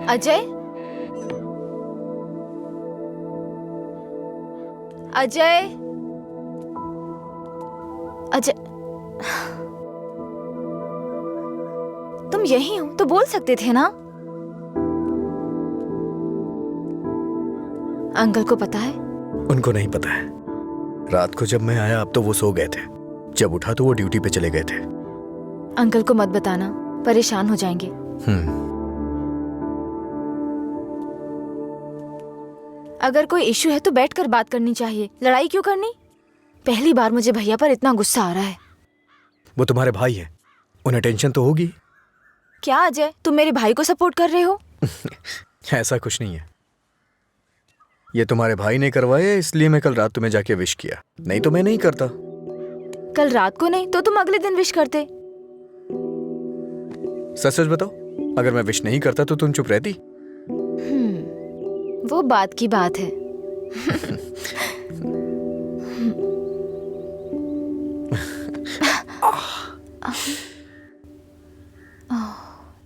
अजय, अजय, अजय, तुम यही हो तो बोल सकते थे ना। अंकल को पता है? उनको नहीं पता है। रात को जब मैं आया अब तो वो सो गए थे, जब उठा तो वो ड्यूटी पे चले गए थे। अंकल को मत बताना, परेशान हो जाएंगे। अगर कोई इश्यू है तो बैठकर बात करनी चाहिए, लड़ाई क्यों करनी? पहली बार मुझे भैया पर इतना गुस्सा आ रहा है। वो तुम्हारे भाई हैं, उन्हें टेंशन तो होगी। क्या अजय, तुम मेरे भाई को सपोर्ट कर रहे हो? ऐसा कुछ नहीं है। ये तुम्हारे भाई ने करवाया इसलिए मैं कल रात तुम्हें जाके विश किया, नहीं तो मैं नहीं करता। कल रात को नहीं तो तुम अगले दिन विश करते। सच सच बताओ, अगर मैं विश नहीं करता तो तुम चुप रहती? वो बात की बात है।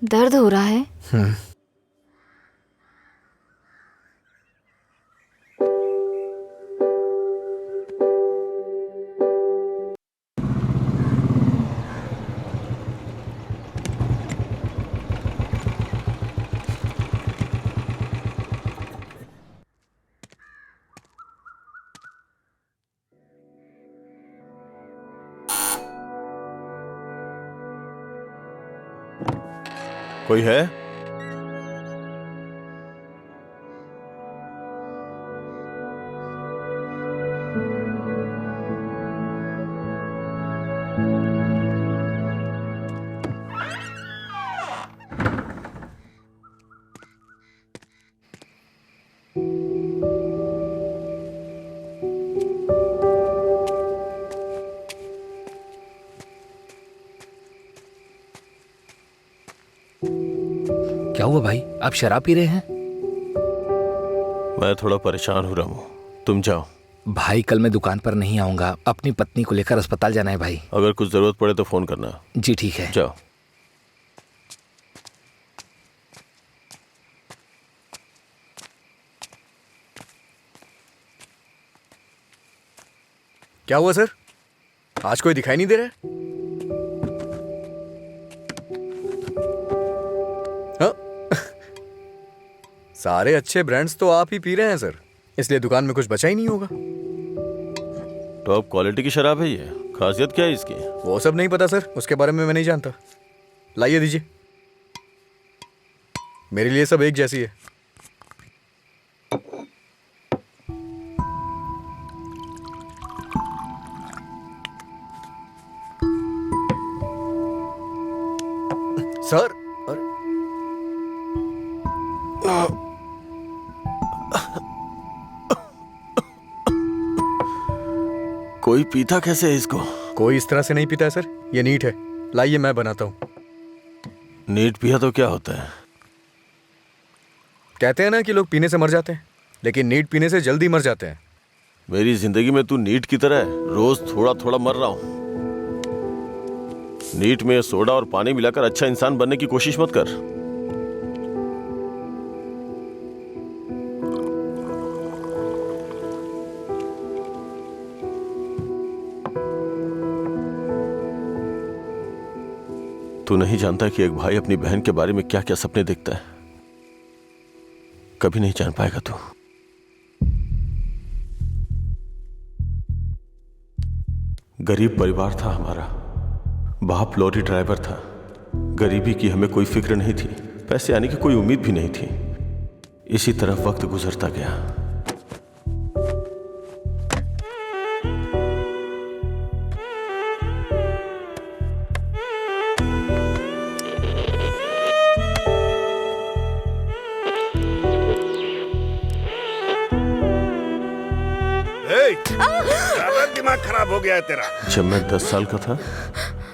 दर्द हो रहा है? कोई है? क्या हुआ भाई, आप शराब पी रहे हैं? मैं थोड़ा परेशान हो रहा हूँ, तुम जाओ। भाई कल मैं दुकान पर नहीं आऊंगा, अपनी पत्नी को लेकर अस्पताल जाना है भाई। अगर कुछ जरूरत पड़े तो फोन करना। जी ठीक है। जाओ। क्या हुआ सर, आज कोई दिखाई नहीं दे रहा है? सारे अच्छे ब्रांड्स तो आप ही पी रहे हैं सर, इसलिए दुकान में कुछ बचा ही नहीं होगा। टॉप क्वालिटी की शराब है ये, खासियत क्या है इसकी? वो सब नहीं पता सर, उसके बारे में मैं नहीं जानता। लाइए दीजिए, मेरे लिए सब एक जैसी है। सर कोई पीता कैसे है इसको? कोई इस तरह से नहीं पीता है सर, ये नीट है। लाइए मैं बनाता हूँ। नीट पिया तो क्या होता है? कहते हैं ना कि लोग पीने से मर जाते हैं, लेकिन नीट पीने से जल्दी मर जाते हैं। मेरी जिंदगी में तू नीट की तरह है, रोज थोड़ा थोड़ा मर रहा हूं। नीट में सोडा और पानी मिलाकर अच्छा इंसान बनने की कोशिश मत कर। तू नहीं जानता कि एक भाई अपनी बहन के बारे में क्या क्या सपने देखता है। कभी नहीं जान पाएगा तू। गरीब परिवार था हमारा, बाप लॉरी ड्राइवर था। गरीबी की हमें कोई फिक्र नहीं थी, पैसे आने की कोई उम्मीद भी नहीं थी। इसी तरह वक्त गुजरता गया। दिमाग खराब हो गया है तेरा। जब मैं 10 साल का था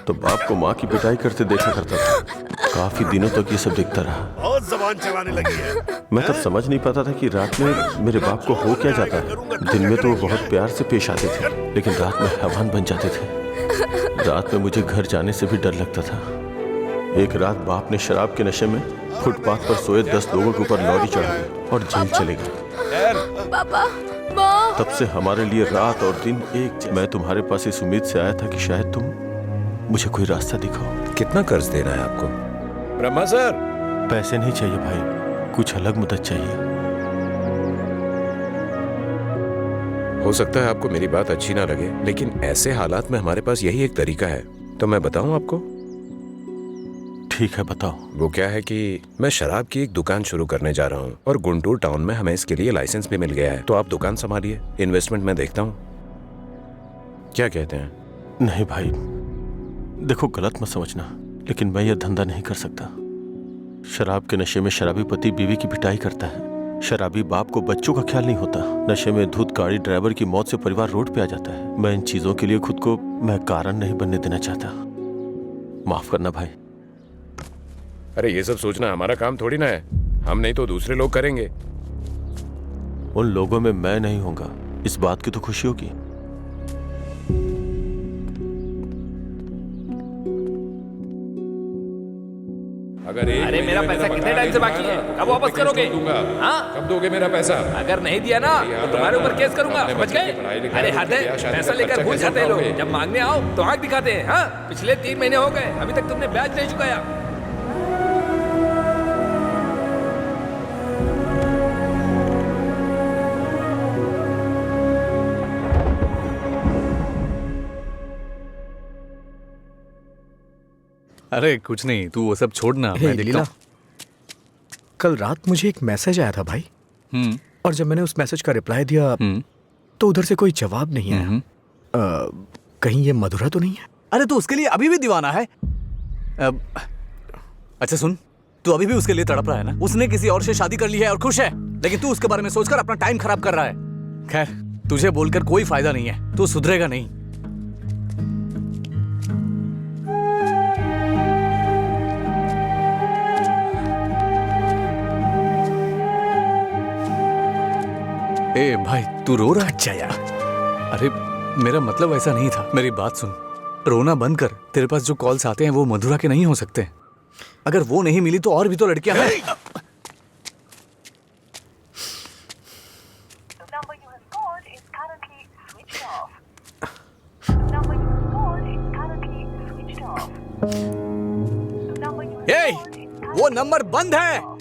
तो बाप को माँ की पिटाई करते देखा करता था। काफी दिनों तक ये सब देखता रहा। बहुत जबान चलाने लगी है। मैं तब समझ नहीं पाता था कि रात में मेरे बाप को हो क्या जाता है। दिन में तो वो बहुत प्यार से पेश आते थे, लेकिन रात में हैवान बन जाते थे। रात में मुझे घर जाने से भी डर लगता था। एक रात बाप ने शराब के नशे में फुटपाथ पर सोए 10 लोगों के ऊपर लॉरी चढ़ा गई और जेल चले गए। पापा, माँ। तब से हमारे लिए रात और दिन एक जैसे। मैं तुम्हारे पास इस उम्मीद से आया था कि शायद तुम मुझे कोई रास्ता दिखाओ। कितना कर्ज देना है आपको? ब्रह्मा सर, पैसे नहीं चाहिए भाई, कुछ अलग मदद चाहिए। हो सकता है आपको मेरी बात अच्छी ना लगे, लेकिन ऐसे हालात में हमारे पास यही एक तरीका है। तो मैं बताऊं आपको? ठीक है, बताओ। वो क्या है कि मैं शराब की एक दुकान शुरू करने जा रहा हूँ और गुंटूर टाउन में हमें इसके लिए लाइसेंस भी मिल गया है। तो आप दुकान संभालिए, इन्वेस्टमेंट मैं देखता हूँ। क्या कहते हैं? नहीं भाई, देखो गलत मत समझना, लेकिन मैं यह धंधा नहीं कर सकता। शराब के नशे में शराबी पति बीवी की पिटाई करता है, शराबी बाप को बच्चों का ख्याल नहीं होता, नशे में धुत गाड़ी ड्राइवर की मौत से परिवार रोड पे आ जाता है। मैं इन चीजों के लिए खुद को मैं कारण नहीं बनने देना चाहता। माफ करना भाई। अरे ये सब सोचना हमारा काम थोड़ी ना है, हम नहीं तो दूसरे लोग करेंगे। उन लोगों में मैं नहीं होगा, इस बात की तो खुशी होगी। अरे मेरा पैसा कितने टाइम से बाकी है? कब वापस करोगे? हाँ? कब दोगे मेरा पैसा? अगर नहीं दिया ना तो तुम्हारे ऊपर केस करूंगा, समझ गए? अरे हद है, पैसा लेकर भूल जाते हैं लोग, जब मांगने आओ तो आंख दिखाते हैं। हाँ, पिछले 3 महीने हो गए, अभी तक तुमने ब्याज नहीं चुकाया। अरे कुछ नहीं, तू वो सब छोड़ना, मैं देखता हूँ। कल रात मुझे एक मैसेज आया था भाई, और जब मैंने उस मैसेज का रिप्लाई दिया तो उधर से कोई जवाब नहीं आया। कहीं ये मधुरा तो नहीं है? अरे तू उसके लिए अभी भी दीवाना है? अच्छा सुन, तू अभी भी उसके लिए तड़प रहा है ना? उसने किसी और से शादी कर ली है और खुश है, लेकिन तू उसके बारे में सोचकर अपना टाइम खराब कर रहा है। खैर, तुझे बोलकर कोई फायदा नहीं है, तू सुधरेगा नहीं। ए भाई, तू रो रहा है? अच्छा यार, अरे मेरा मतलब ऐसा नहीं था। मेरी बात सुन, रोना बंद कर। तेरे पास जो कॉल्स आते हैं वो मधुरा के नहीं हो सकते। अगर वो नहीं मिली तो और भी तो लड़कियां हैं। ए, वो नंबर बंद है।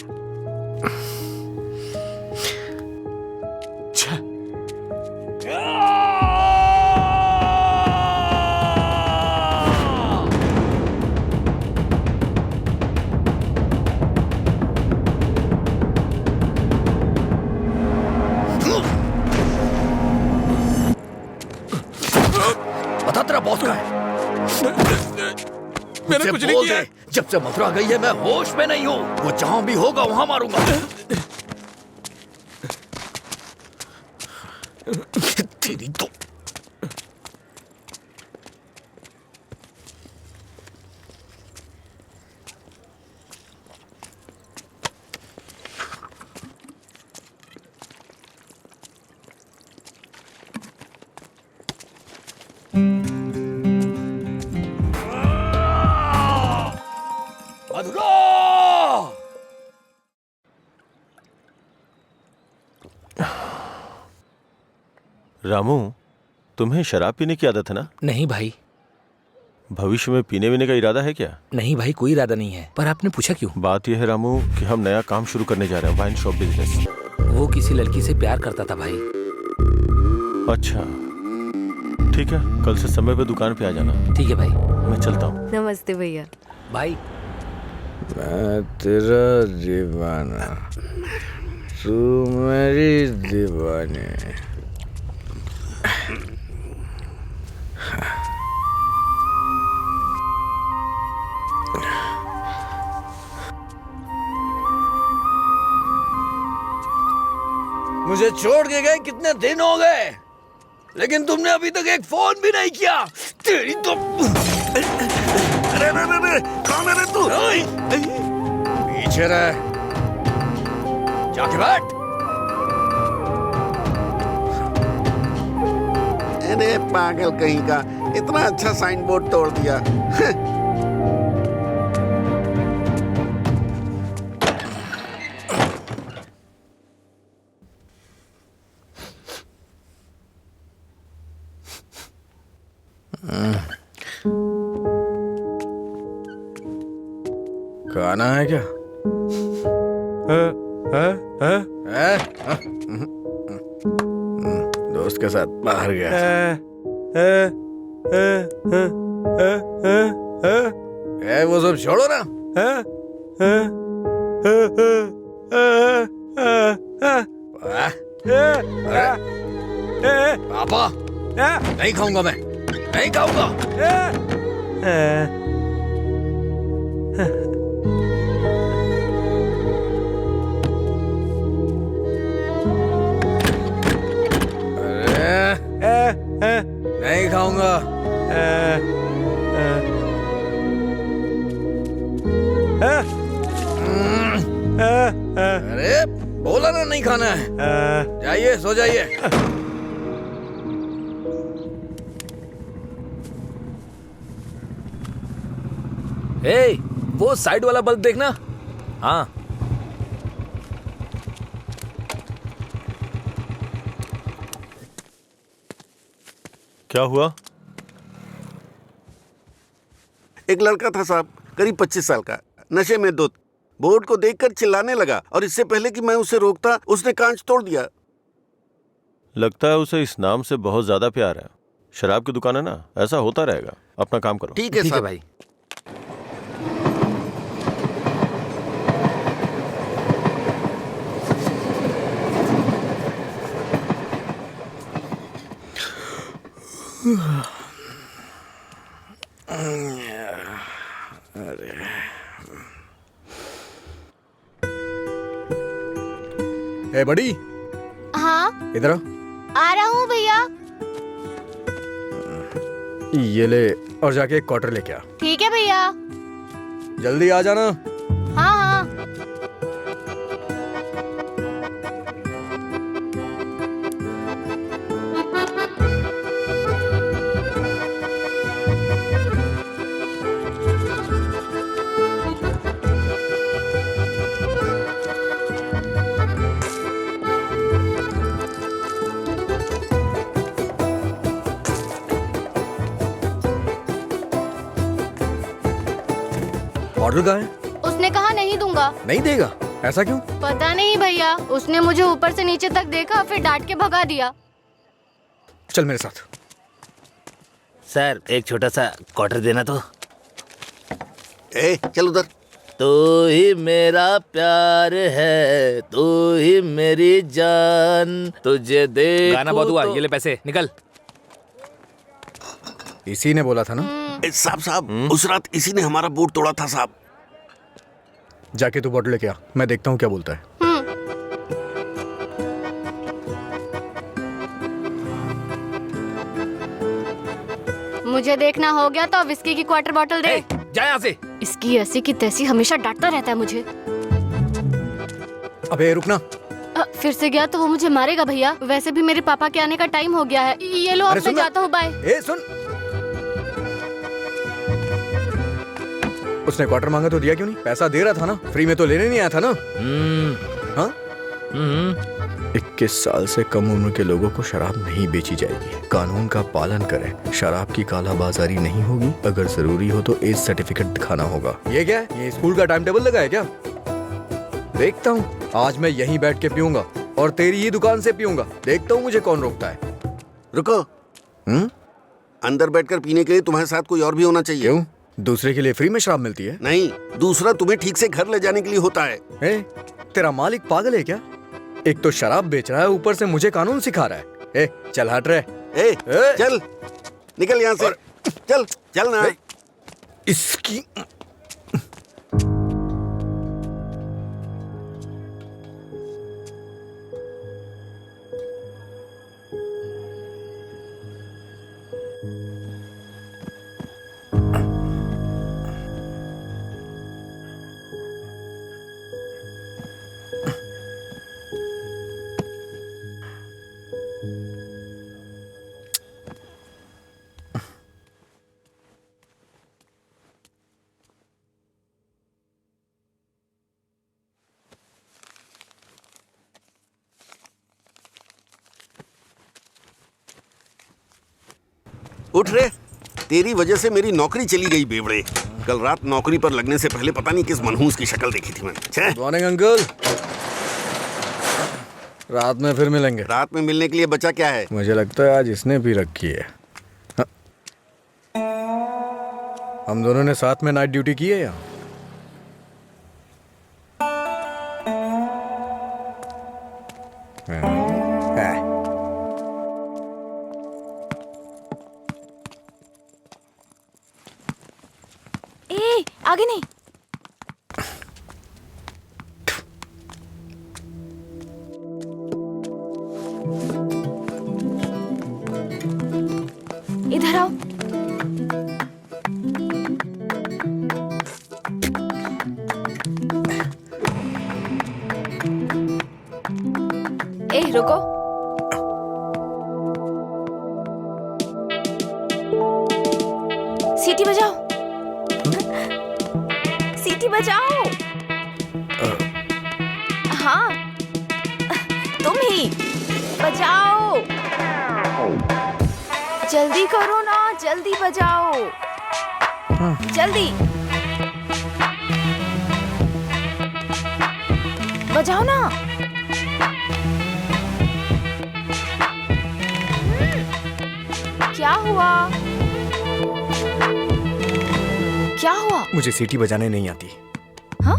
बता तेरा बॉस का है? मैंने कुछ नहीं किया। जब से मथुरा गई है मैं होश में नहीं हूँ। वो जहां भी होगा वहां मारूंगा। तेरी तो रामू, तुम्हें शराब पीने की आदत है ना? नहीं भाई। भविष्य में पीने वीने का इरादा है क्या? नहीं भाई, कोई इरादा नहीं है। पर आपने पूछा क्यों? बात यह है रामू कि हम नया काम शुरू करने जा रहे हैं, वाइन शॉप बिजनेस। वो किसी लड़की से प्यार करता था भाई। अच्छा ठीक है, कल से समय पे दुकान पे आ जाना। ठीक है भाई, मैं चलता हूँ। नमस्ते भैया। भाई मैं तेरा दीवाना, तू मेरी दीवानी। मुझे छोड़ के गए कितने दिन हो गए, लेकिन तुमने अभी तक एक फोन भी नहीं किया। तेरी तो अरे कौन है रे तू? पीछे रह, जाके बैठ। अरे पागल कहीं का, इतना अच्छा साइन बोर्ड तोड़ दिया। खाना है क्या? दोस्त के साथ बाहर गया। वो सब छोड़ो ना। पापा, नहीं खाऊंगा मैं, नहीं खाऊंगा। नहीं खाऊंगा। अरे बोला ना नहीं खाना है। जाइए सो जाइए। ए, वो साइड वाला बल्ब देखना। हाँ, क्या हुआ? एक लड़का था साहब, करीब 25 साल का, नशे में धुत, बोर्ड को देखकर चिल्लाने लगा और इससे पहले कि मैं उसे रोकता उसने कांच तोड़ दिया। लगता है उसे इस नाम से बहुत ज्यादा प्यार है। शराब की दुकान है ना, ऐसा होता रहेगा। अपना काम करो। ठीक है साहब। भाई ए बड़ी, हाँ इधर आ रहा हूँ भैया। ये ले और जाके एक क्वार्टर लेके आ। ठीक है भैया। जल्दी आ जाना। हाँ हाँ। ऑर्डर कहाँ है? उसने कहा नहीं दूंगा। नहीं देगा? ऐसा क्यों? पता नहीं भैया, उसने मुझे ऊपर से नीचे तक देखा फिर डांट के भगा दिया। चल मेरे साथ। सर एक छोटा सा क्वार्टर देना तो। ए चल उधर। तू ही मेरा प्यार है, तू ही मेरी जान, तुझे देखूं गाना बहुत हुआ, तो... ये ले पैसे, निकल। इसी ने बोला था ना। साहब साहब, उस रात इसी ने हमारा बोर्ड तोड़ा था साहब। जाके तू बॉटल लेके आ, मैं देखता हूँ क्या बोलता है। मुझे देखना हो गया तो विस्की की क्वार्टर बॉटल दे। जा यहाँ से। इसकी ऐसी की तैसी हमेशा डांटता रहता है मुझे। अबे रुकना। फिर से गया तो वो मुझे मारेगा भैया। वैसे भी मेरे पापा के आने का टाइम हो गया है। ये लो, अब मैं जाता हूँ, बाय। ए सुन, उसने क्वार्टर मांगा तो दिया क्यों नहीं? पैसा दे रहा था ना, फ्री में तो लेने नहीं आया था ना। हाँ? 21 साल से कम उम्र के लोगों को शराब नहीं बेची जाएगी। कानून का पालन करें। शराब की कालाबाजारी नहीं होगी। अगर जरूरी हो तो एज सर्टिफिकेट दिखाना होगा। ये क्या है? ये स्कूल का टाइम टेबल लगा है क्या? देखता हूँ, आज मैं यहीं बैठ के पीऊंगा और तेरी ही दुकान से पीऊंगा। देखता हूँ मुझे कौन रोकता है। रुको। अंदर बैठकर पीने के लिए तुम्हारे साथ कोई और भी होना चाहिए। क्यों? दूसरे के लिए फ्री में शराब मिलती है? नहीं, दूसरा तुम्हें ठीक से घर ले जाने के लिए होता है। तेरा मालिक पागल है क्या? एक तो शराब बेच रहा है, ऊपर से मुझे कानून सिखा रहा है। चल हट रहे। चल निकल यहाँ से। चल चल ना। इसकी उठ रे, तेरी वजह से मेरी नौकरी चली गई बेवड़े। कल रात नौकरी पर लगने से पहले पता नहीं किस मनहूस की शक्ल देखी थी मैंने। छे? Morning uncle. रात में फिर मिलेंगे। रात में मिलने के लिए बचा क्या है? मुझे लगता है आज इसने भी रखी है। हाँ। हम दोनों ने साथ में नाइट ड्यूटी की है यहाँ। ए, आगे नहीं। इधर आओ। ए, रुको। सीटी बजाओ। सीटी बजाओ। हाँ, तुम ही बजाओ। जल्दी करो ना, जल्दी बजाओ। जल्दी बजाओ ना। क्या हुआ? क्या हुआ? मुझे सीटी बजाने नहीं आती। हाँ?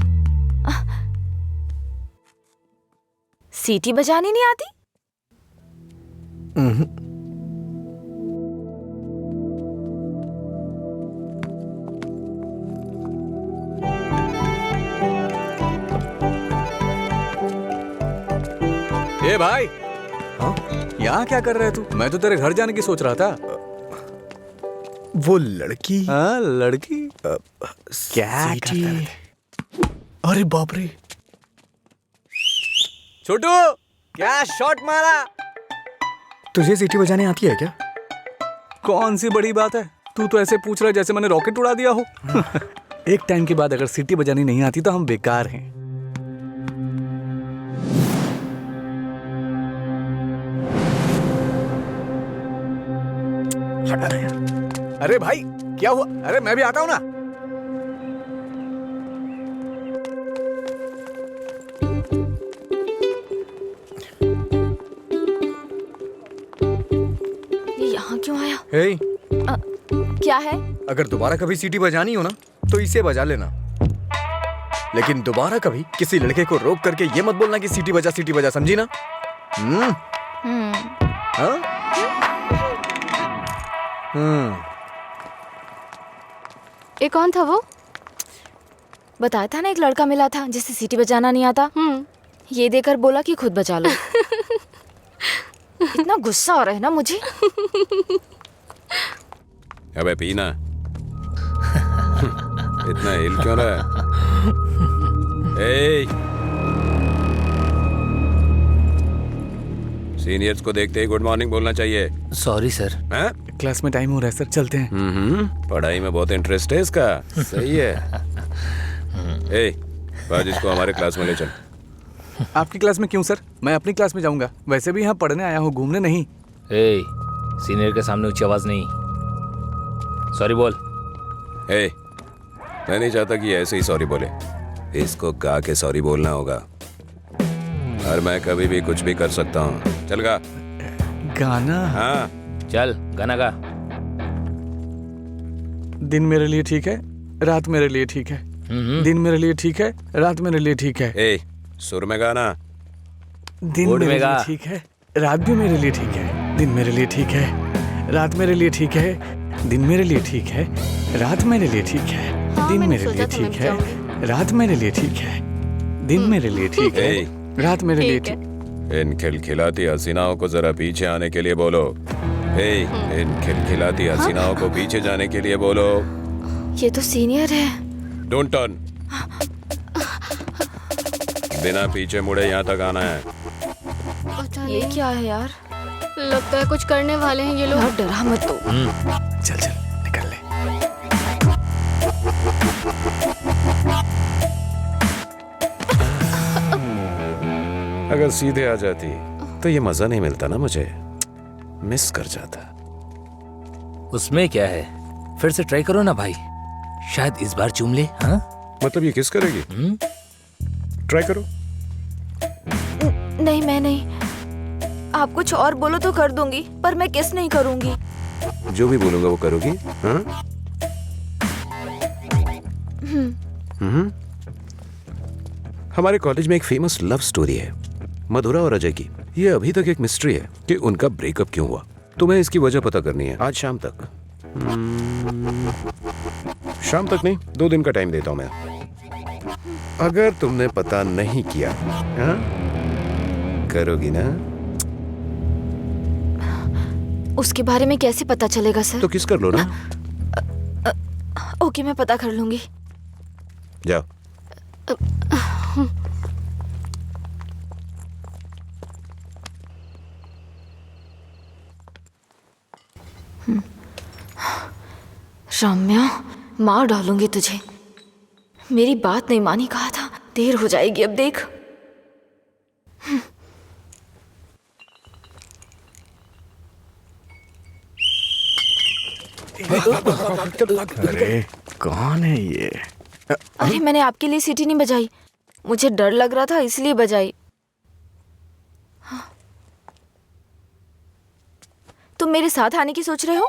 सीटी बजानी नहीं आती? ए भाई, हाँ? यहाँ क्या कर रहा है तू? मैं तो तेरे घर जाने की सोच रहा था। वो लड़की। हाँ, लड़की क्या करता रहता? अरे बाप रे। छोटू, क्या शॉट मारा? तुझे सीटी बजाने आती है क्या? कौन सी बड़ी बात है? तू तो ऐसे पूछ रहा है जैसे मैंने रॉकेट उड़ा दिया हो। एक टाइम के बाद अगर सीटी बजानी नहीं आती तो हम बेकार हैं। हटा यार। अरे भाई, क्या हुआ? अरे मैं भी आता हूं ना। ये यहाँ क्यों आया? हे, क्या है? अगर दोबारा कभी सीटी बजानी हो ना तो इसे बजा लेना, लेकिन दोबारा कभी किसी लड़के को रोक करके ये मत बोलना कि सीटी बजा, समझी ना? हाँ? ये कौन था वो? बताया था ना, एक लड़का मिला था जिसे सीटी बजाना नहीं आता। ये देकर बोला कि खुद बजा लो। इतना गुस्सा आ रहा है ना मुझे। अबे पीना। इतना हिल क्यों रहा है? सीनियर्स को देखते ही गुड मॉर्निंग बोलना चाहिए। Sorry sir. हैं? क्लास में टाइम हो रहा है सर, चलते हैं। पढ़ाई में बहुत इंटरेस्ट है इसका। सही है। आज इसको हमारे क्लास में ले चल। आपकी क्लास में क्यों सर? मैं अपनी क्लास में जाऊंगा। वैसे भी यहाँ पढ़ने आया हूँ, घूमने नहीं। सीनियर के सामने ऊंची आवाज नहीं। सॉरी बोल। मैं नहीं चाहता कि ऐसे ही सॉरी बोले। इसको गा के सॉरी बोलना होगा। और मैं कभी भी कुछ भी कर सकता हूँ। चल गा। गाना? हाँ चल गाना गा। दिन मेरे लिए ठीक है, रात मेरे लिए ठीक है। दिन मेरे लिए ठीक है, रात मेरे लिए ठीक है। सुर में गाना। दिन मेरे लिए ठीक है, रात भी मेरे लिए ठीक है। दिन मेरे लिए ठीक है, रात मेरे लिए ठीक है। दिन मेरे लिए ठीक है, रात मेरे लिए ठीक है। दिन मेरे लिए ठीक है, रात मेरे लिए ठीक है। दिन मेरे लिए ठीक है, रात मेरे लिए ठीक। इन खिलखिलाती हसीनाओं को जरा पीछे आने के लिए बोलो। इन खिलखिलाती हसीनाओं को पीछे जाने के लिए बोलो। ये तो सीनियर है। Don't turn. बिना पीछे मुड़े यहाँ तक आना है। ये क्या है यार? लगता है कुछ करने वाले हैं ये लोग। यार डरा मत तो। चल चल निकल ले। अगर सीधे आ जाती तो ये मजा नहीं मिलता ना, मुझे मिस कर जाता। उसमें क्या है, फिर से ट्राई करो ना भाई। शायद इस बार चूम ले। हाँ मतलब ये किस करेगी? ट्राई करो। नहीं मैं नहीं, आप कुछ और बोलो तो कर दूंगी, पर मैं किस नहीं करूंगी। जो भी बोलूंगा वो करोगी? हाँ? हमारे कॉलेज में एक फेमस लव स्टोरी है, मधुरा और अजय की। ये अभी तक एक मिस्ट्री है कि उनका ब्रेकअप क्यों हुआ। तुम्हें इसकी वजह पता करनी है आज शाम तक। शाम तक नहीं, 2 दिन का टाइम देता हूं मैं। अगर तुमने पता नहीं किया, हाँ? करोगी ना? उसके बारे में कैसे पता चलेगा सर? तो किस कर लो ना। ओके मैं पता कर लूंगी। जाओ। रम्या, मार डालूंगी तुझे। मेरी बात नहीं मानी, कहा था। देर हो जाएगी अब देख। अरे कौन है ये? अरे मैंने आपके लिए सीटी नहीं बजाई, मुझे डर लग रहा था इसलिए बजाई। तुम मेरे साथ आने की सोच रहे हो?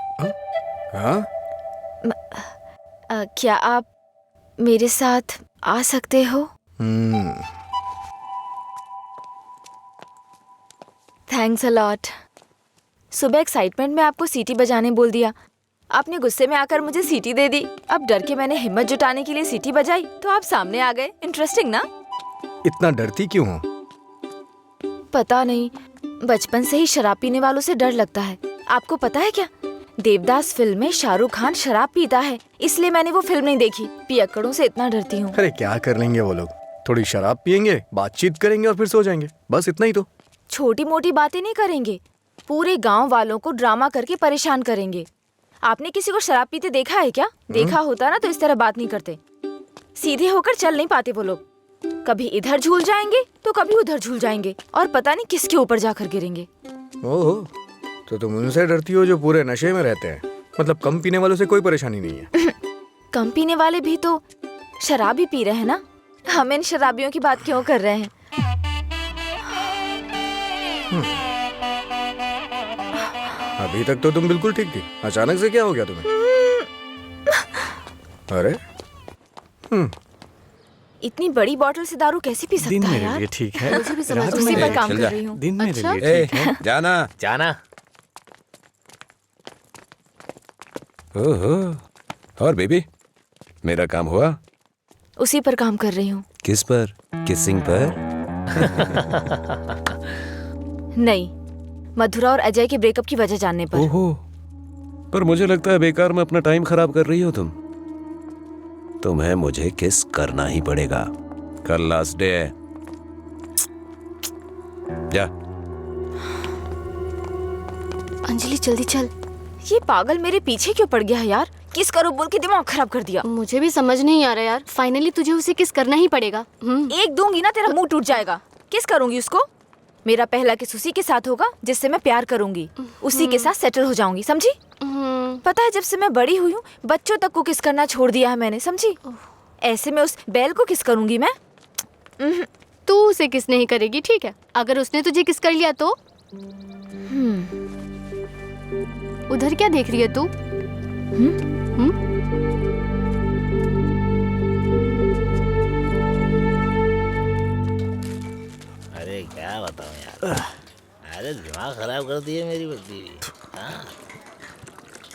हाँ? क्या आप मेरे साथ आ सकते हो? Thanks a lot. सुबह एक्साइटमेंट में आपको सीटी बजाने बोल दिया, आपने गुस्से में आकर मुझे सीटी दे दी। अब डर के मैंने हिम्मत जुटाने के लिए सीटी बजाई तो आप सामने आ गए। इंटरेस्टिंग ना? इतना डरती क्यों हो? पता नहीं, बचपन से ही शराब पीने वालों से डर लगता है। आपको पता है क्या, देवदास फिल्म में शाहरुख खान शराब पीता है, इसलिए मैंने वो फिल्म नहीं देखी। पियक्कड़ों से इतना डरती हूँ। अरे क्या कर लेंगे वो लोग, थोड़ी शराब पियेंगे, बातचीत करेंगे और फिर सो जाएंगे, बस इतना ही तो। छोटी मोटी बातें नहीं करेंगे, पूरे गांव वालों को ड्रामा करके परेशान करेंगे। आपने किसी को शराब पीते देखा है क्या? देखा होता ना तो इस तरह बात नहीं करते। सीधे होकर चल नहीं पाते वो लोग, कभी इधर झूल जाएंगे तो कभी उधर झूल जाएंगे और पता नहीं किसके ऊपर जाकर गिरेंगे। ओहो, तो तुम उनसे डरती हो जो पूरे नशे में रहते हैं। मतलब कम पीने वालों से कोई परेशानी नहीं है। कम पीने वाले भी तो शराब ही पी रहे हैं ना, हम इन शराबियों की बात क्यों कर रहे हैं? अभी तक तो तुम बिल्कुल ठीक थी, अचानक से क्या हो गया तुम्हें? अरे इतनी बड़ी बोतल से दारू कैसे पी सकता दिन है मेरे यार? लिए ठीक है। मुझे भी समझ उसी पर काम कर रही हूँ। दिन मेरे अच्छा? लिए ठीक है। जाना। जाना। ओहो, और बेबी, मेरा काम हुआ? उसी पर काम कर रही हूँ। किस पर? किसिंग पर? नहीं, मधुरा और अजय के ब्रेकअप की वजह जानने पर। ओहो, पर मुझे लगता है बेकार में अपना टाइम खराब कर रही हो तुम। तुम्हें मुझे किस करना ही पड़ेगा, कल लास्ट डे है। जा। अंजलि जल्दी चल। ये पागल मेरे पीछे क्यों पड़ गया है यार? किस करो बोल के दिमाग खराब कर दिया। मुझे भी समझ नहीं आ रहा यार। फाइनली तुझे उसे किस करना ही पड़ेगा। एक दूंगी ना तेरा मुंह टूट जाएगा। किस करूंगी उसको? मेरा पहला किस उसी के साथ होगा जिससे मैं प्यार करूंगी, उसी के साथ सेटल हो जाऊंगी, समझी? पता है जब से मैं बड़ी हुई हूँ बच्चों तक को किस करना छोड़ दिया है मैंने, समझी? ऐसे में उस बैल को किस करूंगी मैं? तू उसे किस नहीं करेगी, ठीक है? अगर उसने तुझे किस कर लिया तो? उधर क्या देख रही है तू? अरे क्या बताऊं यार, अरे दिमाग खराब कर दिए मेरी बीवी।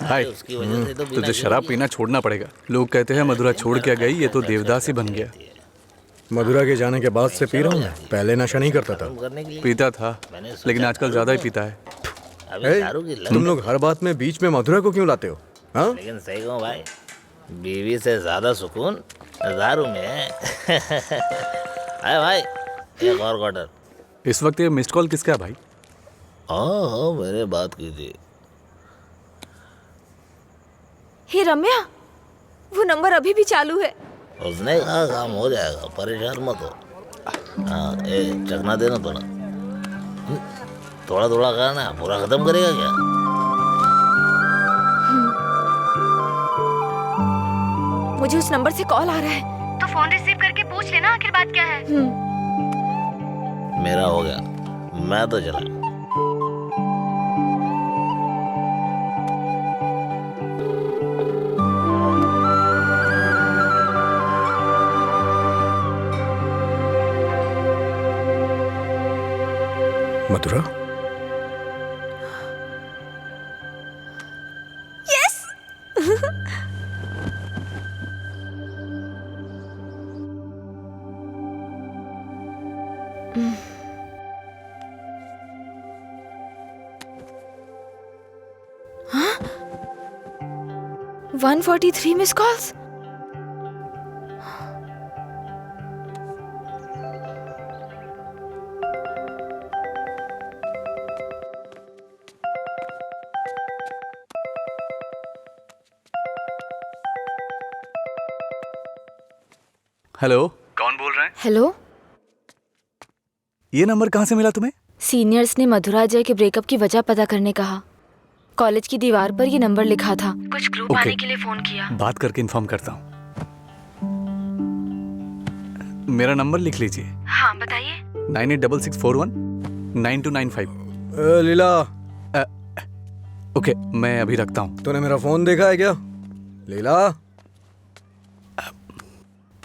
हाय, उसकी वजह से तो तुझे शराब पीना छोड़ना पड़ेगा। लोग कहते हैं मधुरा छोड़ के गई, ये तो देवदास ही बन गया। मधुरा के जाने के बाद से पी रहा हूँ मैं, पहले नशा नहीं करता था। पीता था, लेकिन आजकल ज्यादा ही पीता है। अभी दारू की लत। तुम लोग हर बात में बीच में मधुरा को क्यों लाते हो? हाँ? लेकिन सही कहूँ भाई, बीवी से ज्यादा सुकून दारू में है। अरे भाई, एक और क्वार्टर। इस वक्त ये मिस्ड कॉल किसका है भाई? हाँ, मैंने बात की थी। हे रम्या, वो नंबर अभी भी चालू है। उसने कहा काम हो जाएगा, परेशान मत हो। हाँ, चखना देना थोड़ा। थोड़ा थोड़ा करना, पूरा खत्म करेगा क्या? मुझे उस नंबर से कॉल आ रहा है। तो फोन रिसीव करके पूछ लेना आखिर बात क्या है। मेरा हो गया, मैं तो चला। मधुरा, यस। 143 miss calls. हेलो, कौन बोल रहे हैं? हेलो, ये नंबर कहाँ से मिला तुम्हें? सीनियर्स ने मधुरा अजय के ब्रेकअप की वजह पता करने कहा। कॉलेज की दीवार पर ये नंबर लिखा था। कुछ ग्रुप ओके। आने के लिए फोन किया। बात करके इन्फॉर्म करता हूँ। मेरा नंबर लिख लीजिए। हाँ बताइए। 9866419295। लीला, ओके, मैं अभी रखता हूँ। तूने मेरा फोन देखा है क्या? लीला,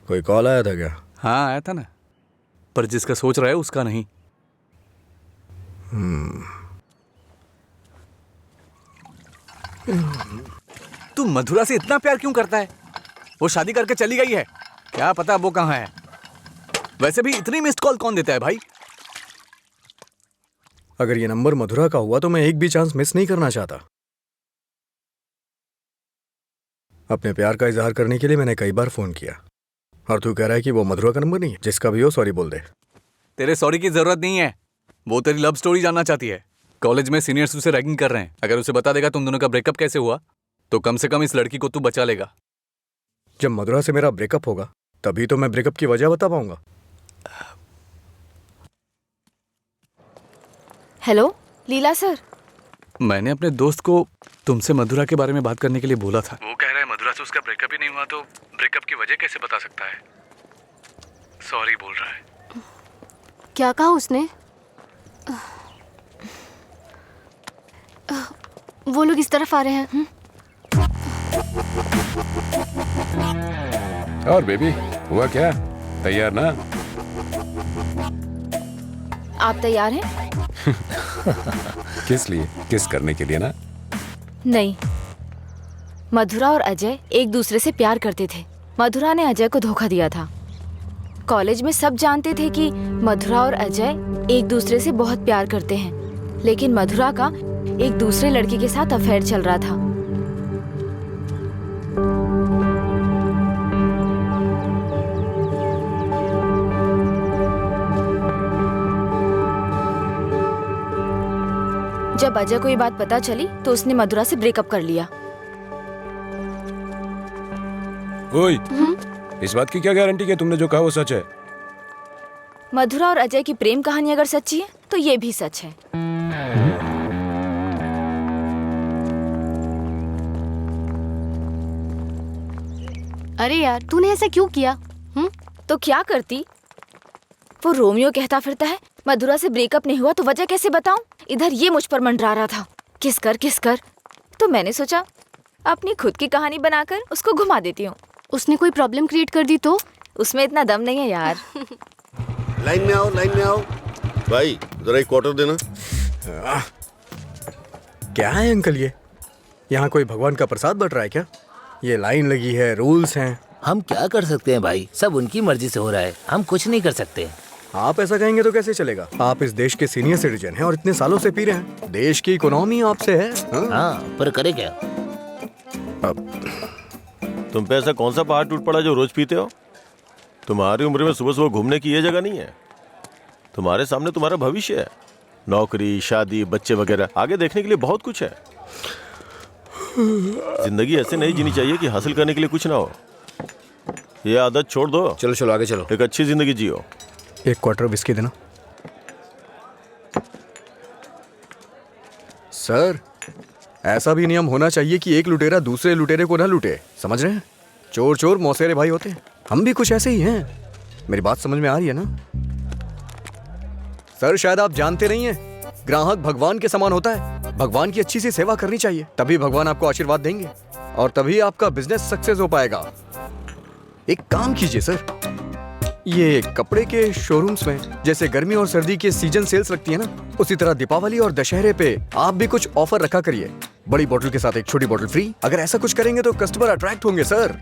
कोई कॉल आया था क्या? हाँ आया था ना, पर जिसका सोच रहा है उसका नहीं। तू मधुरा से इतना प्यार क्यों करता है? वो शादी करके चली गई है, क्या पता वो कहाँ है। वैसे भी इतनी मिस्ड कॉल कौन देता है भाई? अगर ये नंबर मधुरा का हुआ तो मैं एक भी चांस मिस नहीं करना चाहता। अपने प्यार का इजहार करने के लिए मैंने कई बार फोन किया, और तू कह रहा है कि वो मधुरा का नंबर नहीं है? जिसका भी हो सॉरी बोल दे। तेरे सॉरी की जरूरत नहीं है, वो तेरी लव स्टोरी जानना चाहती है। कॉलेज में सीनियर्स उसे रैगिंग कर रहे हैं। अगर उसे बता देगा तुम दोनों का ब्रेकअप कैसे हुआ तो कम से कम इस लड़की को तू बचा लेगा। जब मधुरा से मेरा ब्रेकअप होगा तभी तो मैं ब्रेकअप की वजह बता पाऊंगा। हेलो लीला सर। मैंने अपने दोस्त को तुमसे मधुरा के बारे में बात करने के लिए बोला था। वो कह रहा है मधुरा से उसका ब्रेकअप ही नहीं हुआ तो ब्रेकअप की वजह कैसे बता सकता है। सॉरी बोल रहा है। क्या कहा उसने? वो लोग इस तरफ आ रहे हैं। और बेबी, हुआ क्या? तैयार ना? आप तैयार हैं? किस लिए? किस करने के लिए ना? नहीं, मधुरा और अजय एक दूसरे से प्यार करते थे। मधुरा ने अजय को धोखा दिया था। कॉलेज में सब जानते थे कि मधुरा और अजय एक दूसरे से बहुत प्यार करते हैं, लेकिन मधुरा का एक दूसरे लड़के के साथ अफेयर चल रहा था। जब अजय को ये बात पता चली तो उसने मधुरा से ब्रेकअप कर लिया। ओए, इस बात की क्या गारंटी कि तुमने जो कहा वो सच है? मधुरा और अजय की प्रेम कहानी अगर सच्ची है तो ये भी सच है। अरे यार, तूने ऐसा क्यों किया? तो क्या करती? वो रोमियो कहता फिरता है मधुरा से ब्रेकअप नहीं हुआ तो वजह कैसे बताऊं? इधर ये मुझ पर मंडरा रहा था किस कर। तो मैंने सोचा अपनी खुद की कहानी बनाकर उसको घुमा देती हूँ। उसने कोई प्रॉब्लम क्रिएट कर दी तो? उसमें इतना दम नहीं है यार। लाइन में आओ, लाइन में आओ। भाई जरा एक क्वार्टर देना। क्या है अंकल ये? यहाँ कोई भगवान का प्रसाद बट रहा है क्या? ये लाइन लगी है, रूल्स हैं। हम क्या कर सकते हैं भाई, सब उनकी मर्जी से हो रहा है, हम कुछ नहीं कर सकते। आप ऐसा कहेंगे तो कैसे चलेगा? आप इस देश के सीनियर सिटीजन हैं और इतने सालों से पी रहे हैं। देश की इकोनॉमी आपसे है। हाँ, पर करे क्या? तुम पे ऐसा कौन सा पहाड़ टूट पड़ा जो रोज पीते हो? तुम्हारी उम्र में सुबह सुबह घूमने की ये जगह नहीं है। तुम्हारे सामने तुम्हारा भविष्य है, नौकरी, शादी, बच्चे वगैरह। आगे देखने के लिए बहुत कुछ है। जिंदगी ऐसे नहीं जीनी चाहिए कि हासिल करने के लिए कुछ ना हो। ये आदत छोड़ दो। चलो चलो आगे चलो। एक अच्छी जिंदगी जियो। एक क्वार्टर विस्की देना। सर, ऐसा भी नियम होना चाहिए कि एक लुटेरा दूसरे लुटेरे को ना लूटे, समझ रहे हैं? चोर चोर मौसेरे भाई होते हैं, हम भी कुछ ऐसे ही हैं। मेरी बात समझ में आ रही है ना? सर शायद आप जानते नहीं हैं, ग्राहक भगवान के समान होता है। भगवान की अच्छी सी सेवा करनी चाहिए, तभी भगवान आपको आशीर्वाद देंगे और तभी आपका बिजनेस सक्सेस हो पाएगा। एक काम कीजिए सर, ये कपड़े के शोरूम्स में जैसे गर्मी और सर्दी के सीजन सेल्स लगती है ना, उसी तरह दीपावली और दशहरे पे आप भी कुछ ऑफर रखा करिए। बड़ी बोतल के साथ एक छोटी बोतल फ्री। अगर ऐसा कुछ करेंगे तो कस्टमर अट्रैक्ट होंगे सर।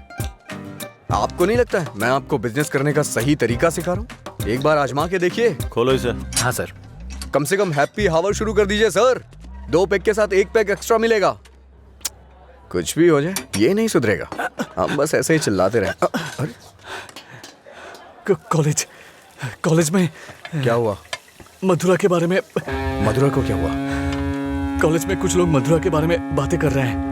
आपको नहीं लगता है मैं आपको बिजनेस करने का सही तरीका सिखा रहा हूँ? एक बार आजमा के देखिए। खोलो इसे। हाँ सर। कम से कम हैप्पी हावर शुरू कर दीजिए सर। 2 पैक के साथ 1 पैक एक्स्ट्रा मिलेगा। कुछ भी हो जाए ये नहीं सुधरेगा, हम बस ऐसे ही चिल्लाते रहे। अरे कॉलेज में क्या हुआ? मधुरा के बारे में। मधुरा को क्या हुआ? कॉलेज में कुछ लोग मधुरा के बारे में बातें कर रहे हैं।